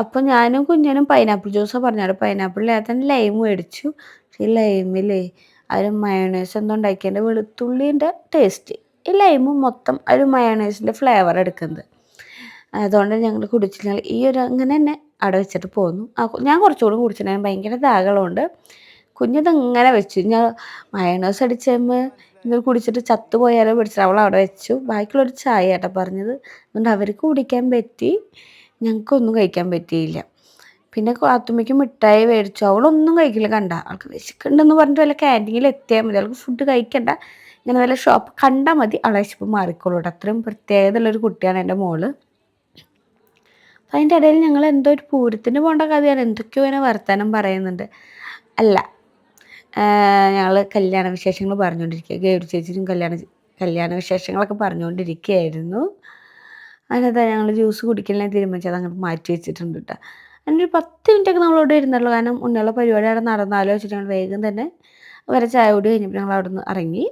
അപ്പോൾ ഞാനും കുഞ്ഞനും പൈനാപ്പിൾ ജ്യൂസാണ് പറഞ്ഞത്. പൈനാപ്പിളില്ലാതെ തന്നെ ലൈം മേടിച്ചു. പക്ഷേ ഈ ലൈമിലേ ഒരു മയോണൈസ് എന്തോ ഉണ്ടാക്കിയതിൻ്റെ വെളുത്തുള്ളീൻ്റെ ടേസ്റ്റ്, ഈ ലൈമും മൊത്തം ഒരു മയോണൈസിൻ്റെ ഫ്ലേവർ എടുക്കുന്നത്. അതുകൊണ്ട് ഞങ്ങൾ കുടിച്ചില്ല. ഈ ഒരു അങ്ങനെ തന്നെ അവിടെ വെച്ചിട്ട് പോന്നു. ഞാൻ കുറച്ചുകൂടി കുടിച്ചിട്ടുണ്ടായിരുന്നു. ഭയങ്കര ദാഹമുണ്ട്. കുഞ്ഞിത് ഇങ്ങനെ വെച്ചു. ഞാൻ മയോണൈസ് അടിച്ചപ്പോൾ ഇങ്ങനെ കുടിച്ചിട്ട് ചത്തുപോയാലോ പിടിച്ചിട്ട് അവൾ അവിടെ വെച്ചു. ബാക്കിയുള്ളൊരു ചായ കേട്ടോ പറഞ്ഞത്. അതുകൊണ്ട് അവർക്ക് കുടിക്കാൻ പറ്റി, ഞങ്ങൾക്കൊന്നും കഴിക്കാൻ പറ്റിയില്ല. പിന്നെ കാത്തുമ്മയ്ക്ക് മിഠായി മേടിച്ചു. അവളൊന്നും കഴിക്കില്ല. കണ്ട അവൾക്ക് വിശക്കുണ്ടെന്ന് പറഞ്ഞിട്ട് വല്ല ക്യാൻറ്റീനിൽ എത്തിയാൽ മതി, അവൾക്ക് ഫുഡ് കഴിക്കണ്ട. ഇങ്ങനെ വല്ല ഷോപ്പ് കണ്ടാൽ മതി, അവളെ വിശപ്പ് മാറിക്കോളൂ കേട്ടോ. അത്രയും പ്രത്യേകത ഉള്ളൊരു കുട്ടിയാണ് എൻ്റെ മോള്. അപ്പം അതിൻ്റെ ഇടയിൽ ഞങ്ങൾ എന്തോ ഒരു പൂരത്തിന് പോകേണ്ട കഥയാണ്, എന്തൊക്കെയോ ഇങ്ങനെ വർത്തമാനം പറയുന്നുണ്ട്. അല്ല, ഞങ്ങൾ കല്യാണ വിശേഷങ്ങൾ പറഞ്ഞുകൊണ്ടിരിക്കുക. ഗൗരി ചേച്ചിയും കല്യാണ വിശേഷങ്ങളൊക്കെ പറഞ്ഞുകൊണ്ടിരിക്കുകയായിരുന്നു. അതിനകത്ത് ഞങ്ങൾ ജ്യൂസ് കുടിക്കലിനെ തീരുമാനിച്ചത് അങ്ങോട്ട് മാറ്റി വെച്ചിട്ടുണ്ട് കേട്ടോ. അതിനൊരു 10 മിനിറ്റൊക്കെ നമ്മളിവിടെ ഇരുന്നുള്ളൂ. കാരണം ഉണ്ണിയുള്ള പരിപാടി അവിടെ നടന്നാലോ വെച്ചിട്ട് ഞങ്ങൾ വേഗം തന്നെ അവരെ ചായ കുടി കഴിഞ്ഞപ്പോൾ ഞങ്ങൾ അവിടെ നിന്ന് ഇറങ്ങി.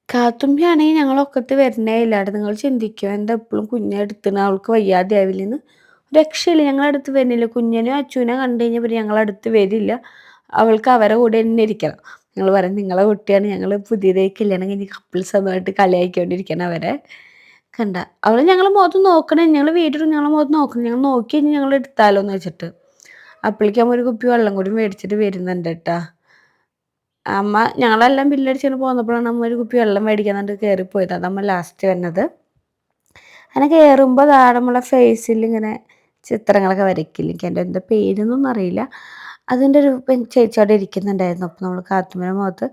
കാത്തുമ്പിയാണെങ്കിൽ ഞങ്ങളൊക്കത്ത് വരുന്നേ ഇല്ലാണ്ട്. നിങ്ങൾ ചിന്തിക്കുക, എന്താ എപ്പോഴും കുഞ്ഞെ എടുത്തിന്, അവൾക്ക് വയ്യാതെ ആവില്ലെന്ന്. രക്ഷയില്ല, ഞങ്ങളടുത്ത് വരുന്നില്ല. കുഞ്ഞിനെയും അച്ഛനെ കണ്ടു കഴിഞ്ഞാൽ പിന്നെ ഞങ്ങളടുത്ത് വരില്ല. അവൾക്ക് അവരെ കൂടെ തന്നെ ഇരിക്കണം. ഞങ്ങൾ പറയും നിങ്ങളെ കുട്ടിയാണ്, ഞങ്ങൾ പുതിയതായി കല്യാണം കഴിഞ്ഞ് കപ്പിൾസ് ഒന്നുമായിട്ട് കളിയാക്കിക്കൊണ്ടിരിക്കണം അവരെ. കണ്ട അവൾ ഞങ്ങൾ മുഖത്ത് നോക്കണേ, ഞങ്ങൾ വീട്ടിൽ ഞങ്ങളെ മുഖത്ത് നോക്കണം. ഞങ്ങൾ നോക്കി കഴിഞ്ഞാൽ ഞങ്ങൾ എടുത്താലോ എന്ന് വെച്ചിട്ട് അപ്പോഴേക്കും ഒരു കുപ്പി വെള്ളം കൂടി മേടിച്ചിട്ട് വരുന്നുണ്ട് കേട്ടാ. അമ്മ ഞങ്ങളെല്ലാം ബില്ലടിച്ചിട്ട് പോന്നപ്പോഴാണ് അമ്മ ഒരു കുപ്പി വെള്ളം മേടിക്കാൻ വേണ്ടി കയറിപ്പോയത്. അതമ്മ ലാസ്റ്റ് വന്നത്. അങ്ങനെ കയറുമ്പോൾ നമ്മളെ ഫേസിൽ ഇങ്ങനെ ചിത്രങ്ങളൊക്കെ വരയ്ക്കില്ല. എനിക്ക് എൻ്റെ എന്താ പേരൊന്നും അറിയില്ല. അതിൻ്റെ ഒരു ചേച്ചി അവിടെ ഇരിക്കുന്നുണ്ടായിരുന്നു. അപ്പോൾ നമ്മൾ കാത്തുമ്മയുടെ മുഖത്ത്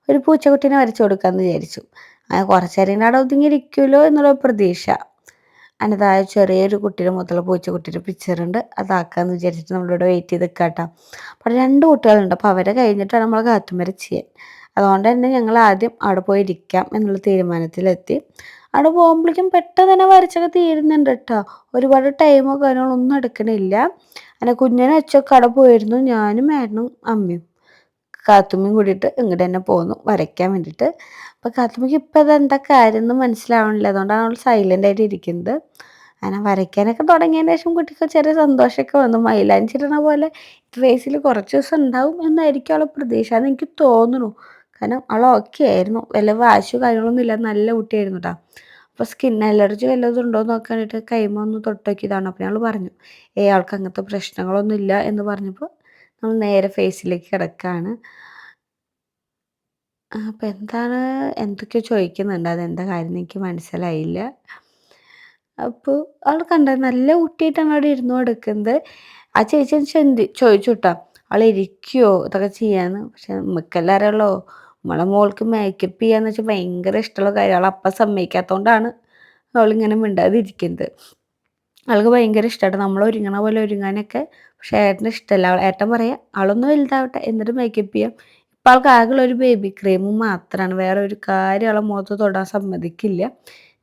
ഒരു പൂച്ചക്കുട്ടീനെ വരച്ചു കൊടുക്കാമെന്ന് വിചാരിച്ചു. അങ്ങനെ കുറച്ച് നേരം അവിടെ ഒതുങ്ങിയിരിക്കുമല്ലോ എന്നുള്ള പ്രതീക്ഷ. അതിൻ്റെതായ ചെറിയൊരു കുട്ടിയുടെ മുഖത്തുള്ള പൂച്ചക്കുട്ടിയുടെ പിക്ചറുണ്ട്, അതാക്കാമെന്ന് വിചാരിച്ചിട്ട് നമ്മളിവിടെ വെയിറ്റ് ചെയ്ത് നിൽക്കാട്ടോ. അപ്പോൾ 2 കുട്ടികളുണ്ട്. അപ്പോൾ അവരെ കഴിഞ്ഞിട്ടാണ് നമ്മൾ കാത്തുമ്മരെ ചെയ്യാൻ. അതുകൊണ്ട് തന്നെ ഞങ്ങൾ ആദ്യം അവിടെ പോയി ഇരിക്കാം എന്നുള്ള തീരുമാനത്തിലെത്തി. അവിടെ പോകുമ്പോഴേക്കും പെട്ടെന്ന് തന്നെ വരച്ചൊക്കെ തീരുന്നുണ്ട് കേട്ടോ. ഒരുപാട് ടൈമോ കാര്യങ്ങളൊന്നും എടുക്കണില്ല. അങ്ങനെ കുഞ്ഞിനെ വെച്ചൊക്കെ അവിടെ പോയിരുന്നു. ഞാനും ഏട്ടനും അമ്മയും കാത്തുമ്മയും കൂടിയിട്ട് ഇങ്ങോട്ട് തന്നെ പോന്നു വരയ്ക്കാൻ വേണ്ടിയിട്ട്. അപ്പോൾ കാത്തുമ്മയ്ക്ക് ഇപ്പം അതെന്താ കാര്യം എന്ന് മനസ്സിലാവണില്ല. അതുകൊണ്ടാണ് അവൾ സൈലൻ്റ് ആയിട്ട് ഇരിക്കുന്നത്. അങ്ങനെ വരയ്ക്കാനൊക്കെ തുടങ്ങിയതിന് ശേഷം കുട്ടിക്ക് ചെറിയ സന്തോഷമൊക്കെ വന്നു. മൈലാഞ്ചിരണ പോലെ ഫേസിൽ കുറച്ച് ദിവസം ഉണ്ടാവും എന്നായിരിക്കും അവളെ പ്രതീക്ഷ എന്ന് എനിക്ക് തോന്നുന്നു. കാരണം അവൾ ഓക്കെ ആയിരുന്നു, വല്ല വാശു കാര്യങ്ങളൊന്നും ഇല്ല, നല്ല കുട്ടിയായിരുന്നു കേട്ടോ. അപ്പോൾ സ്കിൻ അലർജി വല്ലതും ഉണ്ടോ എന്ന് നോക്കാൻ വേണ്ടിയിട്ട് കൈമ ഒന്ന് തൊട്ട് നോക്കിയതാണ്. അപ്പോൾ ഞങ്ങൾ പറഞ്ഞു ആൾക്ക് അങ്ങനത്തെ പ്രശ്നങ്ങളൊന്നും ഇല്ല എന്ന് പറഞ്ഞപ്പോൾ നമ്മൾ നേരെ ഫേസിലേക്ക് കിടക്കുകയാണ്. അപ്പോൾ എന്തൊക്കെയോ ചോദിക്കുന്നുണ്ട്, അതെന്താ കാര്യം എന്ന് എനിക്ക് മനസ്സിലായില്ല. അപ്പോൾ അവൾ കണ്ട നല്ല കുട്ടിയായിട്ടാണ് അവിടെ ഇരുന്നു കൊടുക്കുന്നത്. ആ ചേച്ചി ചോദിച്ചു കേട്ടോ അവൾ ഇരിക്കുമോ ഇതൊക്കെ ചെയ്യാന്ന്. പക്ഷെ നമുക്കെല്ലാം അറിയാമല്ലോ, നമ്മളെ മോൾക്ക് മേക്കപ്പ് ചെയ്യാന്ന് വെച്ചാൽ ഭയങ്കര ഇഷ്ടമുള്ള കാര്യം. അവൾ അപ്പം സമ്മതിക്കാത്തതുകൊണ്ടാണ് അവളിങ്ങനെ മിണ്ടാതിരിക്കുന്നത്. അവൾക്ക് ഭയങ്കര ഇഷ്ടമായിട്ട് നമ്മൾ ഒരുങ്ങണ പോലെ ഒരുങ്ങാനൊക്കെ. പക്ഷേ ഏട്ടന് ഇഷ്ടമല്ല. ഏട്ടൻ പറയാം അവളൊന്ന് വലുതാവട്ടെ എന്നിട്ട് മേക്കപ്പ് ചെയ്യാം. ഇപ്പം ആൾക്ക് ആകെയുള്ള ഒരു ബേബി ക്രീമും മാത്രമാണ്, വേറെ ഒരു കാര്യം അവളെ മുഖത്ത് തൊടാൻ സമ്മതിക്കില്ല.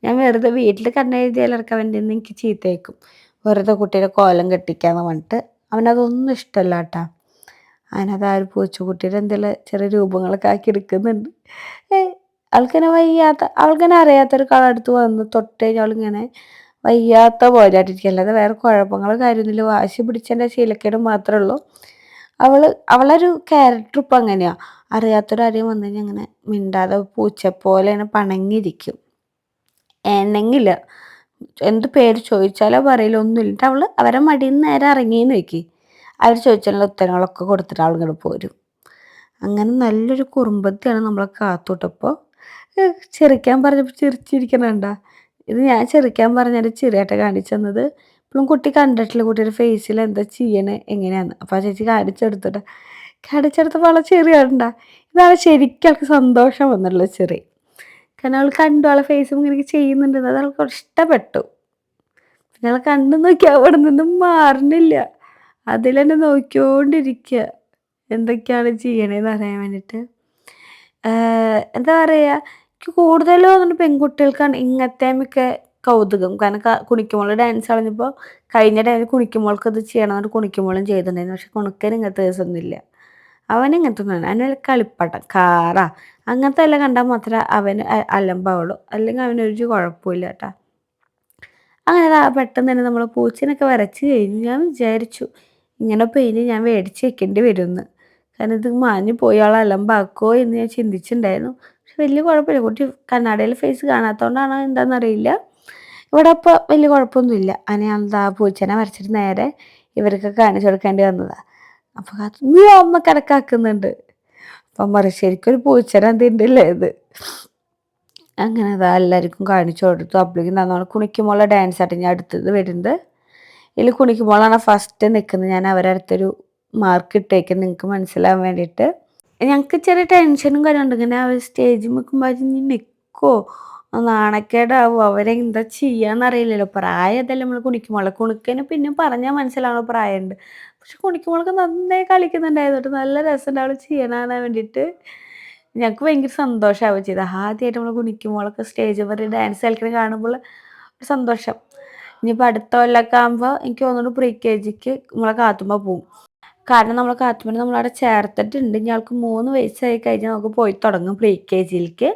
ഞാൻ വെറുതെ വീട്ടിൽ കണ്ണെഴുതിയാലിറക്കാൻ വേണ്ടി എനിക്ക് ചീത്തയേക്കും, വെറുതെ കുട്ടീനെ കോലം കെട്ടിക്കാന്ന് പറഞ്ഞിട്ട്. അവനതൊന്നും ഇഷ്ടമല്ല കേട്ടാ. അതിനകത്ത് ആ ഒരു പൂച്ചക്കുട്ടിയുടെ എന്തെങ്കിലും ചെറിയ രൂപങ്ങളൊക്കെ ആക്കി എടുക്കുന്നുണ്ട്. ആൾക്കിങ്ങനെ അവൾക്കിങ്ങനെ അറിയാത്തൊരു കളടുത്ത് വന്ന് തൊട്ട് കഴിഞ്ഞാൽ അവളിങ്ങനെ വയ്യാത്ത പോലെ ആയിട്ടിരിക്കും. അല്ലാതെ വേറെ കുഴപ്പങ്ങളോ കാര്യമൊന്നുമില്ല, വാശി പിടിച്ചതിൻ്റെ ശീലക്കേട് മാത്രമേ ഉള്ളൂ. അവളൊരു ക്യാരക്ടർ ഇപ്പം അങ്ങനെയാണ്. അറിയാത്തൊരാരെയും വന്നു കഴിഞ്ഞാൽ അങ്ങനെ മിണ്ടാതെ പൂച്ച പോലെ ഇങ്ങനെ പണങ്ങിയിരിക്കും, എന്നെങ്കില്ല എന്ത് പേര് ചോദിച്ചാലോ പറയില്ല, ഒന്നുമില്ല. എന്നിട്ട് അവൾ അവരെ മടിയിൽ നിന്ന് നേരെ ഇറങ്ങിയെന്ന് നോക്കി അവർ ചോദിച്ചാലുള്ള ഉത്തരങ്ങളൊക്കെ കൊടുത്തിട്ട് അവളിങ്ങോട്ട് പോരും. അങ്ങനെ നല്ലൊരു കുറുമ്പത്തിയാണ് നമ്മളെ കാത്തുവിട്ടപ്പോൾ. ചിരിക്കാൻ പറഞ്ഞപ്പോൾ ചിരിച്ചിരിക്കണണ്ട. ഇത് ഞാൻ ചിരിക്കാൻ പറഞ്ഞാൽ ചിരിയായിട്ട് കാണിച്ചു തന്നത്. ഇപ്പോഴും കുട്ടി കണ്ടിട്ടില്ല കുട്ടിയുടെ ഫേസിൽ എന്താ ചെയ്യണേ എങ്ങനെയാന്ന്. അപ്പോൾ ആ ചേച്ചി കാണിച്ചെടുത്തപ്പോൾ അവളെ ചിരിയാണ്ട. ഇതാണ് ശരിക്കും അവൾക്ക് സന്തോഷം വന്നുള്ള ചിരി. കാരണം അവൾ കണ്ടു അവളെ ഫേസും ഇങ്ങനെ ചെയ്യുന്നുണ്ടെന്ന്, അത് അവൾക്ക് ഇഷ്ടപ്പെട്ടു. പിന്നെ അവളെ കണ്ടു നോക്കി അവിടെ നിന്നും മാറുന്നില്ല, അതിൽ തന്നെ നോക്കിക്കൊണ്ടിരിക്കുക എന്തൊക്കെയാണ് ചെയ്യണേന്ന് അറിയാൻ വേണ്ടിയിട്ട്. എന്താ പറയുക, എനിക്ക് കൂടുതലും തോന്നുന്നു പെൺകുട്ടികൾക്കാണ് ഇങ്ങനത്തെ കൗതുകം. കാരണം കുണിക്കുമോൾ ഡാൻസ് കളഞ്ഞപ്പോൾ കഴിഞ്ഞ ടൈമിൽ കുണിക്കുമോൾക്ക് ഇത് ചെയ്യണം എന്നിട്ട് കുണിക്കുമോളും ചെയ്തിട്ടുണ്ടായിരുന്നു. പക്ഷെ കുണുക്കന് ഇങ്ങനത്തെ ദിവസമൊന്നുമില്ല. അവനിങ്ങനത്തെ ഒന്നും അവന് കളിപ്പാട്ടം കാറാ അങ്ങനത്തെ എല്ലാം കണ്ടാൽ മാത്രമേ അവന് അലമ്പാവുള്ളൂ, അല്ലെങ്കിൽ അവനൊരു കുഴപ്പമില്ല കേട്ടോ. അങ്ങനെ പെട്ടെന്ന് തന്നെ നമ്മൾ പൂച്ചേനൊക്കെ വരച്ച് കഴിഞ്ഞു. ഞാൻ വിചാരിച്ചു ഇങ്ങനെ പെയിന് ഞാൻ മേടിച്ച് വെക്കേണ്ടി വരുമെന്ന്. കാരണം ഇത് മാഞ്ഞു പോയി ആൾ അലമ്പാക്കോ എന്ന് ഞാൻ ചിന്തിച്ചിട്ടുണ്ടായിരുന്നു. പക്ഷെ വലിയ കുഴപ്പമില്ല, കുട്ടി കണ്ണാടിയിൽ ഫേസ് കാണാത്തതുകൊണ്ടാണോ എന്താണെന്നറിയില്ല. ഇവിടെ അപ്പോൾ വലിയ കുഴപ്പമൊന്നുമില്ല. അങ്ങനെ എന്താ പൂച്ചേനെ വരച്ചിട്ട് നേരെ ഇവർക്ക് കാണിച്ചു കൊടുക്കേണ്ടി വന്നതാണ്. അപ്പോൾ നീ അമ്മ കിടക്കാക്കുന്നുണ്ട്. അപ്പം പറയും ശരിക്കും ഒരു പൂച്ചേനെ എന്തിൻ്റെല്ലേ ഇത്. അങ്ങനെ അതാ എല്ലാവർക്കും കാണിച്ചു കൊടുത്തു. അപ്പോഴേക്കും തന്നോളം കുണിക്കുമ്പോഴുള്ള ഡാൻസ് ആയിട്ട് ഞാൻ അടുത്തത് വരുന്നത്. ഇതിൽ കുണിക്കുമ്പോഴാണ് ഫസ്റ്റ് നിൽക്കുന്നത്. ഞാൻ അവരുടെ അടുത്തൊരു മാർക്ക് ഇട്ടേക്കും നിങ്ങൾക്ക് മനസ്സിലാവാൻ വേണ്ടിയിട്ട്. ഞങ്ങൾക്ക് ചെറിയ ടെൻഷനും കാര്യമുണ്ട്, ഇങ്ങനെ അവർ സ്റ്റേജിൽ നിൽക്കുമ്പോൾ ഇനി നിൽക്കുമോ നാണക്കേടാവും, അവരെന്താ ചെയ്യാന്നറിയില്ലല്ലോ. പ്രായം അതല്ലേ നമ്മൾ കുണിക്കന് പിന്നെ പറഞ്ഞാൽ മനസ്സിലാവുന്ന പ്രായമുണ്ട്. പക്ഷെ കുണിക്കുമ്പോഴൊക്കെ നന്നായി കളിക്കുന്നുണ്ടായിരുന്നു, നല്ല രസമുണ്ട് അവൾ ചെയ്യണാൻ വേണ്ടിയിട്ട്. ഞങ്ങൾക്ക് ഭയങ്കര സന്തോഷമാവുക ചെയ്തത്. ആദ്യമായിട്ട് നമ്മൾ കുണിക്കുമ്പോഴൊക്കെ സ്റ്റേജ് വരെ ഡാൻസ് കളിക്കുന്നത് കാണുമ്പോൾ ഒരു സന്തോഷം. ഇനിയിപ്പോൾ അടുത്ത കൊല്ലമൊക്കെ ആകുമ്പോൾ എനിക്ക് തോന്നുന്നു പ്രീ KGക്ക് നമ്മളെ കാത്തുമ്പോൾ പോവും. കാരണം നമ്മളെ കാത്തുമ്പോൾ നമ്മളവിടെ ചേർത്തിട്ടുണ്ട്. ഇനി ആൾക്ക് 3 വയസ്സായി കഴിഞ്ഞാൽ നമുക്ക് പോയി തുടങ്ങും പ്രീ KGയിലേക്ക്.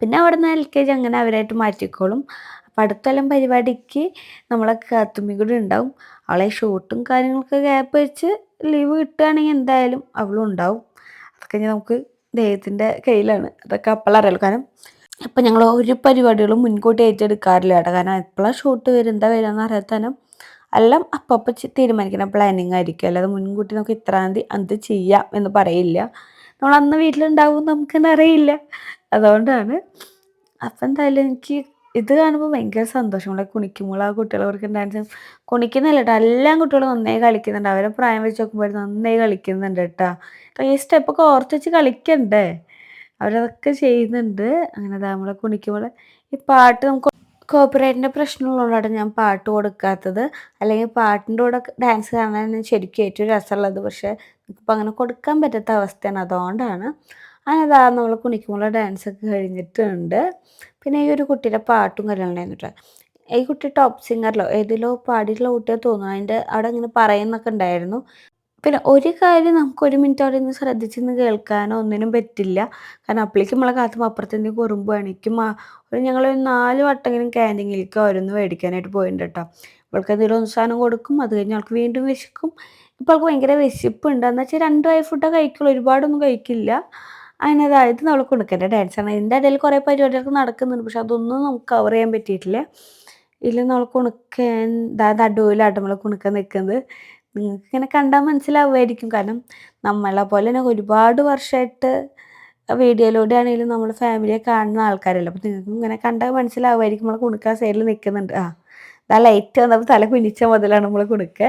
പിന്നെ അവിടെ നിന്ന് LKG അങ്ങനെ അവരായിട്ട് മാറ്റിക്കോളും. അപ്പോൾ അടുത്ത കൊല്ലം പരിപാടിക്ക് നമ്മളെ കാത്തുമ്മയും കൂടി ഉണ്ടാവും. അവളെ ഷൂട്ടും കാര്യങ്ങളൊക്കെ ഗ്യാപ്പ് വെച്ച് ലീവ് കിട്ടുകയാണെങ്കിൽ എന്തായാലും അവളും ഉണ്ടാവും. അതൊക്കെ നമുക്ക് ദൈവത്തിൻ്റെ കയ്യിലാണ്. അതൊക്കെ അപ്പോഴറിയാലോ. കാരണം ഇപ്പം ഞങ്ങൾ ഒരു പരിപാടികളും മുൻകൂട്ടി ഏറ്റെടുക്കാറില്ല കേട്ടോ. കാരണം എപ്പോഴാണ് ഷൂട്ട് വരും എന്താ വരികയെന്ന് അറിയാത്തനം എല്ലാം അപ്പം തീരുമാനിക്കുന്ന പ്ലാനിങ് ആയിരിക്കും. അല്ലാതെ മുൻകൂട്ടി നമുക്ക് ഇത്രാം തീയതി അത് ചെയ്യാം എന്ന് പറയില്ല. നമ്മൾ അന്ന് വീട്ടിലുണ്ടാവും നമുക്കെന്നെ അറിയില്ല. അതുകൊണ്ടാണ്. അപ്പം എന്തായാലും എനിക്ക് ഇത് കാണുമ്പോൾ ഭയങ്കര സന്തോഷം. നമ്മളെ കുണിക്കുമ്പോൾ ആ കുട്ടികളെ അവർക്ക് ഡാൻസ് കുണിക്കുന്നില്ല കേട്ടോ. എല്ലാ കുട്ടികളും നന്നായി കളിക്കുന്നുണ്ട്. അവരെ പ്രായം വെച്ച് നോക്കുമ്പോൾ നന്നായി കളിക്കുന്നുണ്ട് കേട്ടോ. ഈ സ്റ്റെപ്പൊക്കെ ഓർത്ത് വെച്ച് കളിക്കണ്ടേ, അവരതൊക്കെ ചെയ്യുന്നുണ്ട്. അങ്ങനെ നമ്മളെ കുണിക്കുമ്പോൾ ഈ പാട്ട് നമുക്ക് കോപ്പിറൈറ്റിൻ്റെ പ്രശ്നമുള്ളതുകൊണ്ടാണ് ഞാൻ പാട്ട് കൊടുക്കാത്തത്. അല്ലെങ്കിൽ പാട്ടിൻ്റെ കൂടെ ഡാൻസ് കാണാൻ ശരിക്കും ഏറ്റവും രസമുള്ളത്. പക്ഷേ നമുക്കിപ്പോൾ അങ്ങനെ കൊടുക്കാൻ പറ്റാത്ത അവസ്ഥയാണ്. അതുകൊണ്ടാണ്. അങ്ങനെ നമ്മൾ കുണിക്കുമ്പോൾ ഡാൻസൊക്കെ കഴിഞ്ഞിട്ടുണ്ട്. പിന്നെ ഈ ഒരു കുട്ടിയുടെ പാട്ടും കാര്യങ്ങളുണ്ടായിരുന്നു കേട്ടോ. ഈ കുട്ടി ടോപ്പ് സിംഗറിലോ ഏതിലോ പാടിയിട്ടുള്ള കുട്ടിയെ തോന്നുന്നു. അതിൻ്റെ അവിടെ ഇങ്ങനെ പറയുന്നൊക്കെ ഉണ്ടായിരുന്നു. പിന്നെ ഒരു കാര്യം നമുക്ക് 1 മിനിറ്റ് അവിടെ നിന്ന് ശ്രദ്ധിച്ചിരുന്ന് കേൾക്കാനോ ഒന്നിനും പറ്റില്ല. കാരണം അപ്പോഴേക്കും നമ്മളെ കാത്തുമ്പോൾ അപ്പുറത്തേക്ക് കുറുമ്പ് എണിക്കും. ഞങ്ങൾ 4 വട്ടെങ്കിലും ക്യാൻറ്റീനിലേക്ക് ഓരോന്ന് മേടിക്കാനായിട്ട് പോയിട്ടുണ്ട് കേട്ടോ. ഇവൾക്ക് എന്തെങ്കിലും സാധനം കൊടുക്കും. അത് കഴിഞ്ഞ് അവൾക്ക് വീണ്ടും വിശക്കും. ഇപ്പോൾ അവൾക്ക് ഭയങ്കര വിശപ്പുണ്ട്. എന്ന് വെച്ചാൽ 2 വായ ഫുഡേ കഴിക്കുള്ളൂ, ഒരുപാടൊന്നും കഴിക്കില്ല. അങ്ങനെ അതായത് നമ്മൾ കുണുക്കൻ്റെ ഡാൻസാണ്. ഇതിൻ്റെ ഇടയിൽ കുറേ പരിപാടികളൊക്കെ നടക്കുന്നുണ്ട്. പക്ഷെ അതൊന്നും നമുക്ക് കവർ ചെയ്യാൻ പറ്റിയിട്ടില്ല. ഇതിൽ നമ്മൾ കുണുക്കൻ നടുവിലായിട്ട് നമ്മൾ കുണുക്കൻ നിൽക്കുന്നത്. നിങ്ങൾക്ക് ഇങ്ങനെ കണ്ടാൽ മനസ്സിലാവുമായിരിക്കും. കാരണം നമ്മളെ പോലെ തന്നെ ഒരുപാട് വർഷമായിട്ട് വീഡിയോയിലൂടെ ആണെങ്കിലും നമ്മൾ ഫാമിലിയെ കാണുന്ന ആൾക്കാരല്ല. അപ്പോൾ നിങ്ങൾക്ക് ഇങ്ങനെ കണ്ടാൽ മനസ്സിലാവുമായിരിക്കും. നമ്മൾ കുണുക്ക സൈഡിൽ നിൽക്കുന്നുണ്ട്. ലൈറ്റ് വന്നപ്പോൾ തല കുനിച്ച മുതലാണ് നമ്മൾ കുണുക്ക.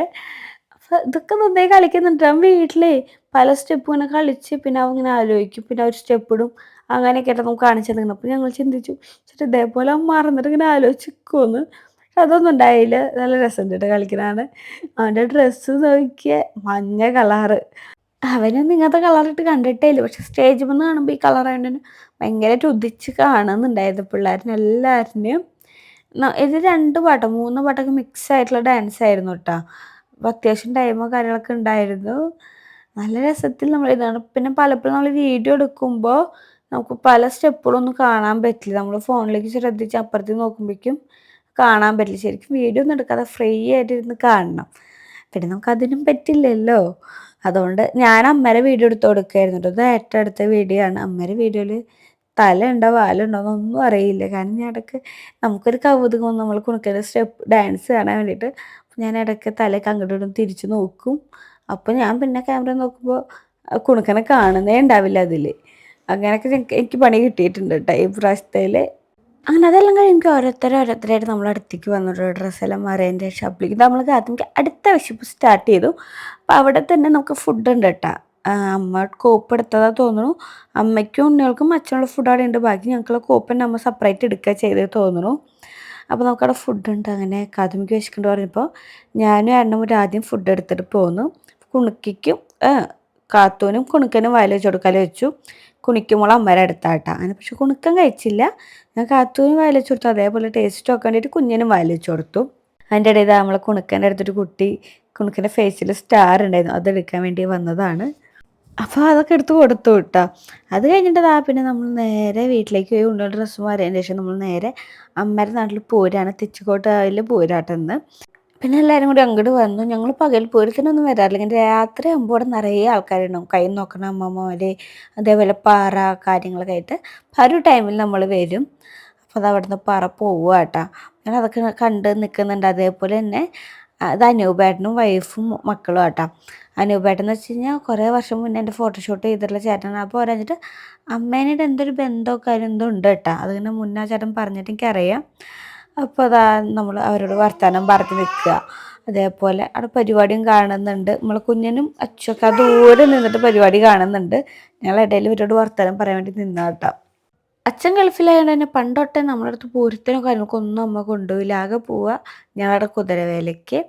അപ്പോൾ ഇതൊക്കെ നന്നായി കളിക്കുന്നുണ്ട്. അവൻ വീട്ടിലേ പല സ്റ്റെപ്പ് ഇങ്ങനെ കളിച്ച് പിന്നെ അവൻ ഇങ്ങനെ ആലോചിക്കും. പിന്നെ ഒരു സ്റ്റെപ്പ് ഇടും. അങ്ങനെയൊക്കെ ആയിട്ട് നമുക്ക് കാണിച്ചു തന്നു. അപ്പോൾ ഞങ്ങൾ ചിന്തിച്ചു ചേട്ടാ ഇതേപോലെ അവൻ മറന്നിട്ട് ഇങ്ങനെ ആലോചിക്കുമെന്ന്. അതൊന്നും ഉണ്ടായില്ല. നല്ല രസമുണ്ട് കേട്ടോ കളിക്കണതാണ്. അവൻ്റെ ഡ്രസ്സ് നോക്കിയ മഞ്ഞ കളറ്. അവനൊന്നും ഇങ്ങനത്തെ കളറിട്ട് കണ്ടിട്ടേ ഇല്ല. പക്ഷെ സ്റ്റേജിൽ വന്ന് കാണുമ്പോൾ ഈ കളറായതുകൊണ്ട് തന്നെ ഭയങ്കരമായിട്ട് ഉദിച്ച് കാണുന്നുണ്ടായിരുന്നു പിള്ളേരിനെ എല്ലാവരിനെയും. ഇത് 2 പാട്ടോ 3 പാട്ടൊക്കെ മിക്സ് ആയിട്ടുള്ള ഡാൻസ് ആയിരുന്നു കേട്ടോ. അപ്പോൾ അത്യാവശ്യം ടൈമോ കാര്യങ്ങളൊക്കെ ഉണ്ടായിരുന്നു. നല്ല രസത്തിൽ നമ്മൾ ഇതാണ്. പിന്നെ പലപ്പോഴും നമ്മൾ വീഡിയോ എടുക്കുമ്പോൾ നമുക്ക് പല സ്റ്റെപ്പുകളൊന്നും കാണാൻ പറ്റില്ല. നമ്മൾ ഫോണിലേക്ക് ശ്രദ്ധിച്ച് അപ്പുറത്തേക്ക് നോക്കുമ്പോഴേക്കും കാണാൻ പറ്റില്ല. ശരിക്കും വീഡിയോ ഒന്നും എടുക്കാതെ ഫ്രീ ആയിട്ടിരുന്ന് കാണണം. പിന്നെ നമുക്കതിനും പറ്റില്ലല്ലോ. അതുകൊണ്ട് ഞാൻ അമ്മേരെ വീഡിയോ എടുത്ത് കൊടുക്കുകയായിരുന്നു കേട്ടോ. ഇത് ഏറ്റവും അടുത്ത വീഡിയോ ആണ്. അമ്മേരെ വീഡിയോയിൽ തലയുണ്ടോ വാലുണ്ടോ എന്നൊന്നും അറിയില്ല. കാരണം ഞാൻ ഇടയ്ക്ക് നമുക്കൊരു കൗതുകം നമ്മൾ കുണുക്കുന്ന സ്റ്റെപ്പ് ഡാൻസ് കാണാൻ വേണ്ടിയിട്ട് ഞാൻ ഇടയ്ക്ക് തലയൊക്കെ അങ്ങോട്ടും തിരിച്ച് നോക്കും. അപ്പോൾ ഞാൻ പിന്നെ ക്യാമറ നോക്കുമ്പോൾ കുണുക്കനെ കാണുന്നേ ഉണ്ടാവില്ല അതിൽ. അങ്ങനെയൊക്കെ എനിക്ക് പണി കിട്ടിയിട്ടുണ്ട് കേട്ടോ ഈ പ്രാവശ്യത്തിൽ. അങ്ങനെ അതെല്ലാം കഴിഞ്ഞ് എനിക്ക് ഓരോരുത്തരായിട്ട് നമ്മൾ അടുത്തേക്ക് വന്നിട്ട് ഡ്രസ്സെല്ലാം മാറിയതിൻ്റെ ഷപ്പിലേക്ക് നമ്മൾ കാത്തുമ്പോൾ അടുത്ത വിശപ്പ് സ്റ്റാർട്ട് ചെയ്തു. അപ്പോൾ അവിടെ തന്നെ നമുക്ക് ഫുഡ് ഉണ്ട് കേട്ടോ. അമ്മ കോപ്പ് എടുത്തതാണ് തോന്നുന്നു. അമ്മയ്ക്കും ഉണ്ണികൾക്കും അച്ഛനുള്ള ഫുഡ് അവിടെ ഉണ്ട്. ബാക്കി ഞങ്ങൾക്കുള്ള കോപ്പ് അമ്മ സെപ്പറേറ്റ് എടുക്കുക ചെയ്തത് തോന്നുന്നു. അപ്പോൾ നമുക്കവിടെ ഫുഡുണ്ട്. അങ്ങനെ കാതുമിക്ക് വിശക്കുന്നുണ്ട് പറഞ്ഞപ്പോൾ ഞാനും ഏട്ടനും ആദ്യം ഫുഡ് എടുത്തിട്ട് പോന്നു. കുണുക്കിക്കും കാത്തൂനും കുണുക്കനും വായിൽ വെച്ച് കൊടുക്കാൽ വെച്ചു. കുണിക്കുമ്പോൾ അമ്മേരെ അടുത്താട്ടാ. അങ്ങനെ പക്ഷെ കുണുക്കൻ കഴിച്ചില്ല. ഞാൻ കാത്തൂനും വായിൽ വെച്ച് കൊടുത്തു. അതേപോലെ ടേസ്റ്റ് നോക്കാൻ വേണ്ടിയിട്ട് കുഞ്ഞിനും വായിൽ വെച്ച് കൊടുത്തു. അതിൻ്റെ ഇടയിൽ നമ്മളെ കുണുക്കൻ്റെ അടുത്തൊരു കുട്ടി കുണുക്കൻ്റെ ഫേസിൽ സ്റ്റാർ ഉണ്ടായിരുന്നു, അതെടുക്കാൻ വേണ്ടി വന്നതാണ്. അപ്പോൾ അതൊക്കെ എടുത്ത് കൊടുത്തു കേട്ടോ. അത് കഴിഞ്ഞിട്ട് പിന്നെ നമ്മൾ നേരെ വീട്ടിലേക്ക് പോയി. ഉണ്ണിയുടെ ഡ്രസ്സ് മാറിയതിന് ശേഷം നമ്മൾ നേരെ അമ്മേരെ നാട്ടിൽ പൂരാണ്. തെച്ചിക്കോട്ട് അതിൽ പൂരാട്ടെന്ന്. പിന്നെ എല്ലാവരും കൂടി അങ്ങോട്ട് വന്നു. ഞങ്ങൾ പകൽ പൂരത്തിനൊന്നും വരാറില്ല. ഇങ്ങനെ രാത്രി ആകുമ്പോൾ ഇവിടെ നിറയെ ആൾക്കാരുണ്ടാവും. കൈ നോക്കണ അമ്മമാർ, അതേപോലെ പാറ കാര്യങ്ങളൊക്കെ ആയിട്ട്. അപ്പോൾ ആ ഒരു ടൈമിൽ നമ്മൾ വരും. അപ്പോൾ അത് അവിടെ നിന്ന് പാറ പോവുക കേട്ടോ. ഞാൻ അതൊക്കെ കണ്ട് നിൽക്കുന്നുണ്ട്. അതേപോലെ തന്നെ അത് അനൂപേട്ടനും വൈഫും മക്കളും കേട്ടോ. അനൂപേട്ടൻ എന്ന് വെച്ച് കഴിഞ്ഞാൽ കുറേ വർഷം മുന്നേ എൻ്റെ ഫോട്ടോഷൂട്ട് ചെയ്തിട്ടുള്ള ചേട്ടനാണ്. അപ്പോൾ പറഞ്ഞിട്ട് അമ്മേനായിട്ട് എന്തൊരു ബന്ധമോ കാര്യം എന്തോ ഉണ്ട് കേട്ടോ. അതിങ്ങനെ മുന്നേ ചേട്ടൻ പറഞ്ഞിട്ട് എനിക്കറിയാം. അപ്പോൾ അതാ നമ്മൾ അവരോട് വർത്തമാനം പറഞ്ഞ് നിൽക്കുക. അതേപോലെ അവിടെ പരിപാടിയും കാണുന്നുണ്ട്. നമ്മൾ കുഞ്ഞിനും അച്ഛനൊക്കെ ദൂരെ നിന്നിട്ട് പരിപാടി കാണുന്നുണ്ട്. ഞങ്ങൾ ഇടയിൽ ഇവരോട് വർത്തമാനം പറയാൻ വേണ്ടി നിന്നാ കേട്ടോ. അച്ഛൻ ഗൾഫിലായതുകൊണ്ട് തന്നെ പണ്ടൊട്ടേ നമ്മളടുത്ത് പൂരത്തിനോ കാര്യങ്ങൾക്കൊന്നും അമ്മ കൊണ്ടുപോയില്ല. ആകെ പോവുക ഞങ്ങളുടെ കുതിരവേലയ്ക്ക്.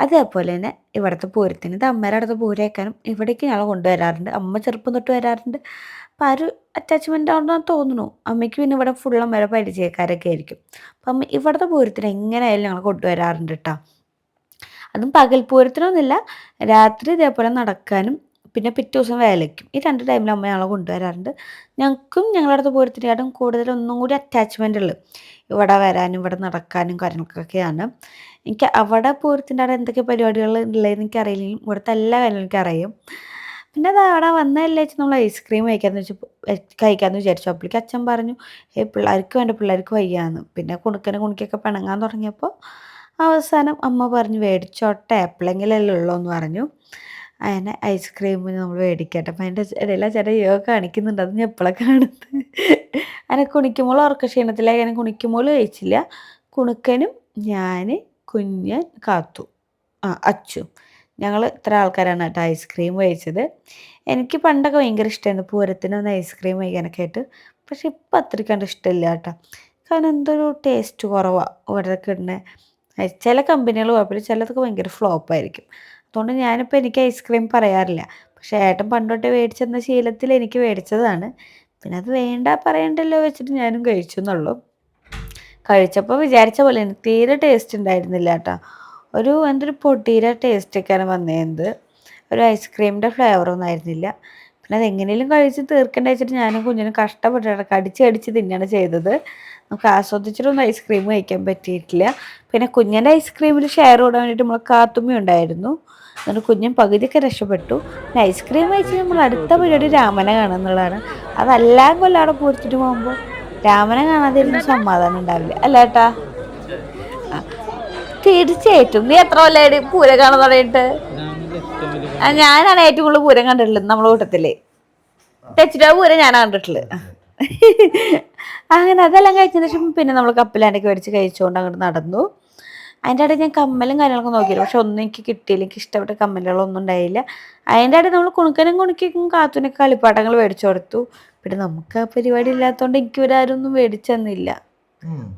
അതേപോലെ തന്നെ ഇവിടുത്തെ പൂരത്തിന് ഇത് അമ്മയുടെ അടുത്ത് പൂരം വയ്ക്കാനും ഇവിടേക്ക് ഞങ്ങൾ കൊണ്ടുവരാറുണ്ട്. അമ്മ ചെറുപ്പം തൊട്ട് വരാറുണ്ട്. അപ്പോൾ ആ ഒരു അറ്റാച്ച്മെൻ്റ് ആണെന്ന് തോന്നുന്നു. അമ്മയ്ക്ക് പിന്നെ ഇവിടെ ഫുൾ അമ്മയുടെ പരിചയക്കാരൊക്കെ ആയിരിക്കും. അപ്പം അമ്മ ഇവിടുത്തെ പൂരത്തിന് എങ്ങനെയായാലും ഞങ്ങൾ കൊണ്ടുവരാറുണ്ട് കേട്ടോ. അതും പകൽ പൂരത്തിനൊന്നുമില്ല, രാത്രി ഇതേപോലെ നടക്കാനും പിന്നെ പിറ്റേ ദിവസം വേലയ്ക്കും. ഈ 2 ടൈമിൽ അമ്മ ഞങ്ങളെ കൊണ്ടുവരാറുണ്ട്. ഞങ്ങൾക്കും ഞങ്ങളുടെ അടുത്ത് പൂരത്തിനെക്കാട്ടും കൂടുതൽ ഒന്നും കൂടി അറ്റാച്ച്മെൻ്റ് ഉള്ളത് ഇവിടെ വരാനും ഇവിടെ നടക്കാനും കാര്യങ്ങൾക്കൊക്കെയാണ്. എനിക്ക് അവിടെ പൂരത്തിൻ്റെ അവിടെ എന്തൊക്കെ പരിപാടികൾ ഉള്ളതെന്ന് എനിക്കറിയില്ലെങ്കിലും ഇവിടുത്തെ എല്ലാ കാര്യങ്ങളും എനിക്കറിയും. പിന്നെ അത് അവിടെ വന്നതല്ലേ വെച്ച് നമ്മൾ ഐസ്ക്രീം കഴിക്കാമെന്ന് വിചാരിച്ചു. അപ്പോഴേക്കും അച്ഛൻ പറഞ്ഞു പിള്ളേർക്ക് വേണ്ട, പിള്ളേർക്ക് വയ്യാന്ന്. പിന്നെ കുണിക്കൊക്കെ പിണങ്ങാൻ തുടങ്ങിയപ്പോൾ അവസാനം അമ്മ പറഞ്ഞു മേടിച്ചോട്ടെ, എപ്പോഴെങ്കിലല്ലേ ഉള്ളൂ എന്ന് പറഞ്ഞു. അങ്ങനെ ഐസ്ക്രീമിന് നമ്മൾ മേടിക്കട്ടെ. അപ്പം അതിൻ്റെ ഇടയിൽ ചേട്ടൻ യോഗ കാണിക്കുന്നുണ്ട്, അത് ഞാൻ എപ്പോഴാണ് കാണുന്നത്. അങ്ങനെ കുണിക്കുമ്പോൾ ഉറക്ക ക്ഷീണത്തിലായി. അങ്ങനെ കുണിക്കുമ്പോൾ കഴിച്ചില്ല. കുണുക്കനും ഞാൻ, കുഞ്ഞൻ, കാത്തു, അച്ചു, ഞങ്ങൾ ഇത്ര ആൾക്കാരാണ് കേട്ടോ ഐസ്ക്രീം കഴിച്ചത്. എനിക്ക് പണ്ടൊക്കെ ഭയങ്കര ഇഷ്ടമായിരുന്നു പൂരത്തിനൊന്ന് ഐസ്ക്രീം കഴിക്കാനൊക്കെ ആയിട്ട്. പക്ഷെ ഇപ്പം അത്രയ്ക്ക് കണ്ട് ഇഷ്ടമില്ല കേട്ടോ. കാരണം എന്തൊരു ടേസ്റ്റ് കുറവാണ് ഇവിടെ കിട്ടുന്നത്. ചില കമ്പനികൾ കുഴപ്പമില്ല, ചിലതൊക്കെ ഭയങ്കര ഫ്ലോപ്പായിരിക്കും. അതുകൊണ്ട് ഞാനിപ്പോൾ എനിക്ക് ഐസ്ക്രീം പറയാറില്ല. പക്ഷേ ഏട്ടൻ പണ്ടോട്ടേ മേടിച്ചെന്ന ശീലത്തിൽ എനിക്ക് മേടിച്ചതാണ്. പിന്നെ അത് വേണ്ട പറയണ്ടല്ലോ വെച്ചിട്ട് ഞാനും കഴിച്ചു എന്നുള്ളൂ. കഴിച്ചപ്പോൾ വിചാരിച്ച പോലെ തീരെ ടേസ്റ്റ് ഉണ്ടായിരുന്നില്ല കേട്ടോ. എന്തൊരു പൊടിയുടെ ടേസ്റ്റൊക്കെയാണ് വന്നത്. ഒരു ഐസ്ക്രീമിൻ്റെ ഫ്ലേവറൊന്നും ആയിരുന്നില്ല. പിന്നെ അതെങ്ങനെയും കഴിച്ച് തീർക്കേണ്ട വെച്ചിട്ട് ഞാനും കുഞ്ഞിനും കഷ്ടപ്പെട്ടിട്ട് കടിച്ച് തിന്നാണ് ചെയ്തത്. നമുക്ക് ആസ്വദിച്ചിട്ടൊന്നും ഐസ്ക്രീം കഴിക്കാൻ പറ്റിയിട്ടില്ല. പിന്നെ കുഞ്ഞിൻ്റെ ഐസ്ക്രീമിൽ ഷെയർ ഇടാൻ വേണ്ടിയിട്ട് നമ്മൾ കാത്തുമ്മ ഉണ്ടായിരുന്നു. അതുകൊണ്ട് കുഞ്ഞൻ പകുതിയൊക്കെ രക്ഷപ്പെട്ടു. പിന്നെ ഐസ്ക്രീം കഴിച്ച് നമ്മൾ അടുത്ത പരിപാടി രാമനെ കാണുക എന്നുള്ളതാണ്. അതെല്ലാം കൊല്ലം അവിടെ പൂരത്തിട്ട് പോകുമ്പോൾ രാമനെ കാണാതിരുന്ന സമാധാനം ഉണ്ടാവില്ല അല്ല ഏട്ടാ? തീർച്ചയായിട്ടും. നീ എത്ര കൊല്ലം പൂരം കാണാൻ തുടങ്ങിയിട്ട്? ഞാനാണ് ഏറ്റവും കൂടുതൽ പൂരം കണ്ടിട്ടുള്ളത് നമ്മളെ കൂട്ടത്തില്. തെച്ചിട്ട പൂരം ഞാനാണ് കണ്ടിട്ടുള്ളത്. അങ്ങനെ അതെല്ലാം കഴിച്ചതിന് ശേഷം പിന്നെ നമ്മൾ കപ്പലാണ്ടൊക്കെ മേടിച്ച് കഴിച്ചുകൊണ്ട് അങ്ങോട്ട് നടന്നു. അതിൻ്റെ ഇടയിൽ ഞാൻ കമ്മലും കാര്യങ്ങളൊക്കെ നോക്കിയില്ല. പക്ഷെ ഒന്നും എനിക്ക് കിട്ടിയില്ല. എനിക്ക് ഇഷ്ടപ്പെട്ട കമ്മലുകളൊന്നും ഉണ്ടായില്ല. അതിൻ്റെ ഇടയിൽ നമ്മൾ കുണുക്കനും കാത്തുനൊക്കെ കളിപ്പാട്ടങ്ങൾ മേടിച്ചു കൊടുത്തു. പിന്നെ നമുക്ക് ആ പരിപാടി ഇല്ലാത്തതുകൊണ്ട് എനിക്ക് ഇവരാരും ഒന്നും മേടിച്ചു തന്നില്ല.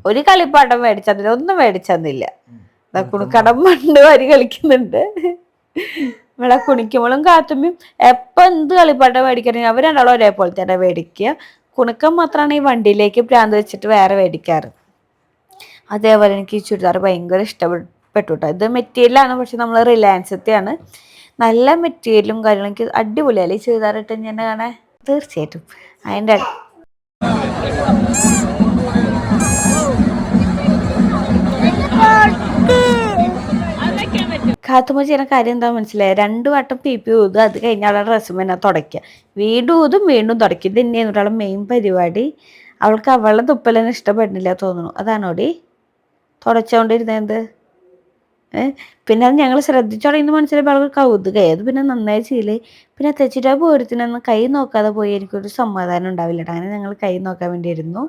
ഒരു കളിപ്പാട്ടം മേടിച്ചു തന്നില്ല, ഒന്നും മേടിച്ചു തന്നില്ല. കുണുക്കടം മണ്ട് വരി കളിക്കുന്നുണ്ട്. ഇവിടെ കുണിക്കുമ്പോഴും കാത്തുമ്മയും എപ്പം എന്ത് കളിപ്പാട്ടം മേടിക്കണമെങ്കിൽ അവർ രണ്ടാളും ഒരേപോലെ തന്നെ മേടിക്കുക. കുണുക്കം മാത്രമാണ് ഈ വണ്ടിയിലേക്ക് ഭ്രാന്ത് വെച്ചിട്ട് വേറെ മേടിക്കാറ്. അതേപോലെ എനിക്ക് ഈ ചുരിദാർ ഭയങ്കര ഇഷ്ടപ്പെട്ടു കേട്ടോ. ഇത് മെറ്റീരിയലാണ്, പക്ഷെ നമ്മൾ റിലയൻസത്തെയാണ്. നല്ല മെറ്റീരിയലും കാര്യങ്ങളും എനിക്ക് അടിപൊളിയല്ലേ ഈ ചുരിദാർ ഇട്ട് ഞാൻ കാണാൻ. തീർച്ചയായിട്ടും അതിൻ്റെ കാത്തുമ്മ ചെയ്യുന്ന കാര്യം എന്താ മനസ്സിലായി? 2 വട്ടം PP ഊതുക, അത് കഴിഞ്ഞാൽ അവളുടെ ഡ്രസ്സും തന്നെ തുടയ്ക്കുക, വീണ്ടും ഊതും വീണ്ടും തുടയ്ക്കും. ഇത് തന്നെയായിരുന്നു ഒരാളുടെ മെയിൻ പരിപാടി. അവൾക്ക് അവളുടെ തുപ്പലന്നെ ഇഷ്ടപ്പെടുന്നില്ല തോന്നുന്നു. അതാണോടി തുടച്ചുകൊണ്ടിരുന്നത്? പിന്നെ അത് ഞങ്ങൾ ശ്രദ്ധിച്ചു തുടങ്ങിയെന്ന് മനസ്സിലായപ്പോൾ അവൾക്ക് കൗതുകമായി. അത് പിന്നെ നന്നായി ചെയ്യില്ലേ. പിന്നെ തെച്ചിട്ട പൂരത്തിനൊന്നും കൈ നോക്കാതെ പോയി എനിക്കൊരു സമാധാനം ഉണ്ടാവില്ല. അങ്ങനെ ഞങ്ങൾ കൈ നോക്കാൻ വേണ്ടിയിരുന്നു.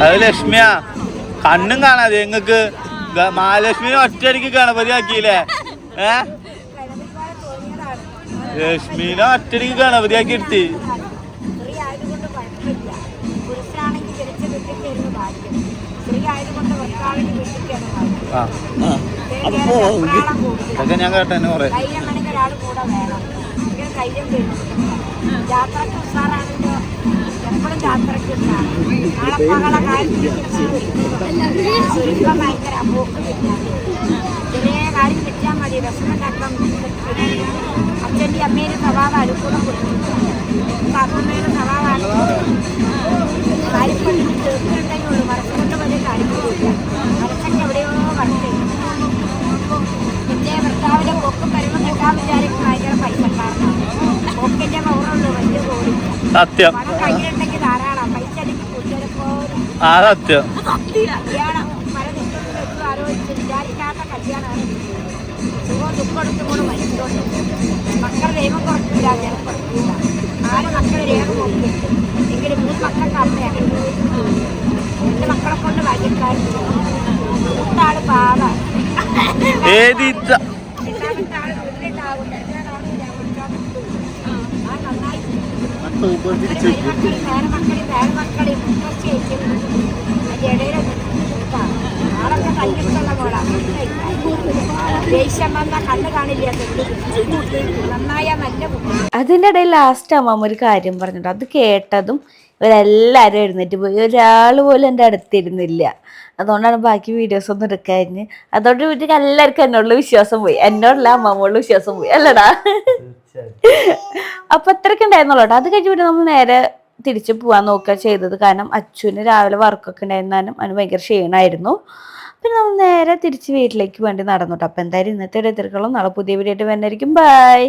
അത് ലക്ഷ്മിയാ, കണ്ണും കാണാതെ എങ്ങക്ക് മഹാലക്ഷ്മിനെ ഒറ്റയടിക്ക് ഗണപതി ആക്കിയില്ലേ? ലക്ഷ്മിനെ ഒറ്റയടിക്ക് ഗണപതി ആക്കി എടുത്തി. ഇതൊക്കെ ഞാൻ കേട്ടെന്നെ കുറെ. ചെറിയ കാര്യം കിട്ടിയാൽ മതി. വിഷമണ്ടാക്കാം. അച്ഛൻ്റെ അമ്മേൻ്റെ സ്വഭാവം അനുകൂലം കൊടുത്തു. അമ്മേൻ്റെ സ്വഭാവമാണ് കാര്യപ്പെട്ട് തീർത്തിട്ടുണ്ടെങ്കിൽ ഉള്ളൂ. മനസ്സുകൊണ്ട് വലിയ കാര്യങ്ങളില്ല. മനസ്സൊക്കെ എവിടെയോ വരട്ടെ. എൻ്റെ ഭർത്താവിൻ്റെ പൊക്കും വരുമ്പോൾ കേൾക്കാൻ വിചാരിക്കും ഭയങ്കര പൈസക്കാരനാണ്. പൊക്കിൻ്റെ പൗറുള്ളൂ വലിയ കോടി. സത്യം. പണം കയ്യിലുണ്ടെങ്കിൽ ധാരാളം. പൈസ എനിക്ക് കുട്ടികളെപ്പോലും കല്യാണം പല നിൽക്കുന്നത് വെച്ചു ആലോചിച്ച് വിചാരിക്കാത്ത കല്യാണമാണ്. സുഖം ദുഃഖം എടുത്തുകൊണ്ട് മരിച്ചോണ്ട് മക്കൾ ദൈവം കുറച്ചില്ല, ജനം കുറച്ചില്ല. 6 മക്കൾ രേഖ നോക്കിയിട്ട് എങ്കിലും 3 മക്കൾക്ക് അമ്മയാണ്. 2 മക്കളെ കൊണ്ട് വൈകിട്ടായിരുന്നു. മൂത്താള് പാവ, ഏതിച്ച രണ്ടാമത്തെ ആള് വീട്ടിലുണ്ടാവും. പേരമക്കളെയും മുത്തശ്ശേക്കും അതിൻ്റെ ഇടയിലൊക്കെ ആളൊക്കെ കല്ലിട്ടുള്ള പോലാണ്. ദേഷ്യം വന്നാൽ കണ്ണ് കാണില്ല, നന്നായ നല്ല കുട്ടി. അതിൻ്റെ ഇടയിൽ ലാസ്റ്റ് അമ്മമ്മ ഒരു കാര്യം പറഞ്ഞിട്ട് അത് കേട്ടതും ഇവരെല്ലാവരും എഴുന്നേറ്റ് പോയി. ഒരാൾ പോലും എൻ്റെ അടുത്തിരുന്നില്ല. അതുകൊണ്ടാണ് ബാക്കി വീഡിയോസ് ഒന്നും എടുക്കാഞ്ഞ്. അതോട് വീട്ടിൽ എല്ലാവർക്കും എന്നോടുള്ള വിശ്വാസം പോയി, എന്നോടുള്ള അമ്മമ്മോടുള്ള വിശ്വാസം പോയി അല്ലടാ. അപ്പൊ അത്രയ്ക്ക് ഉണ്ടായിരുന്നുള്ളൂ കേട്ടോ. അത് കഴിഞ്ഞ് പിന്നെ നമ്മൾ നേരെ തിരിച്ച് പോകാൻ നോക്കുക ചെയ്തത്. കാരണം അച്ഛന് രാവിലെ വർക്കൊക്കെ ഉണ്ടായിരുന്നാലും അവന് ഭയങ്കര ക്ഷീണമായിരുന്നു. പിന്നെ നമ്മൾ നേരെ തിരിച്ച് വീട്ടിലേക്ക് വേണ്ടി നടന്നു കേട്ടോ. അപ്പൊ എന്തായാലും ഇന്നത്തെ ഇടത്തിരിക്കണം. നാളെ പുതിയ വീഡിയോ ആയിട്ട് വരുന്നതായിരിക്കും. ബൈ.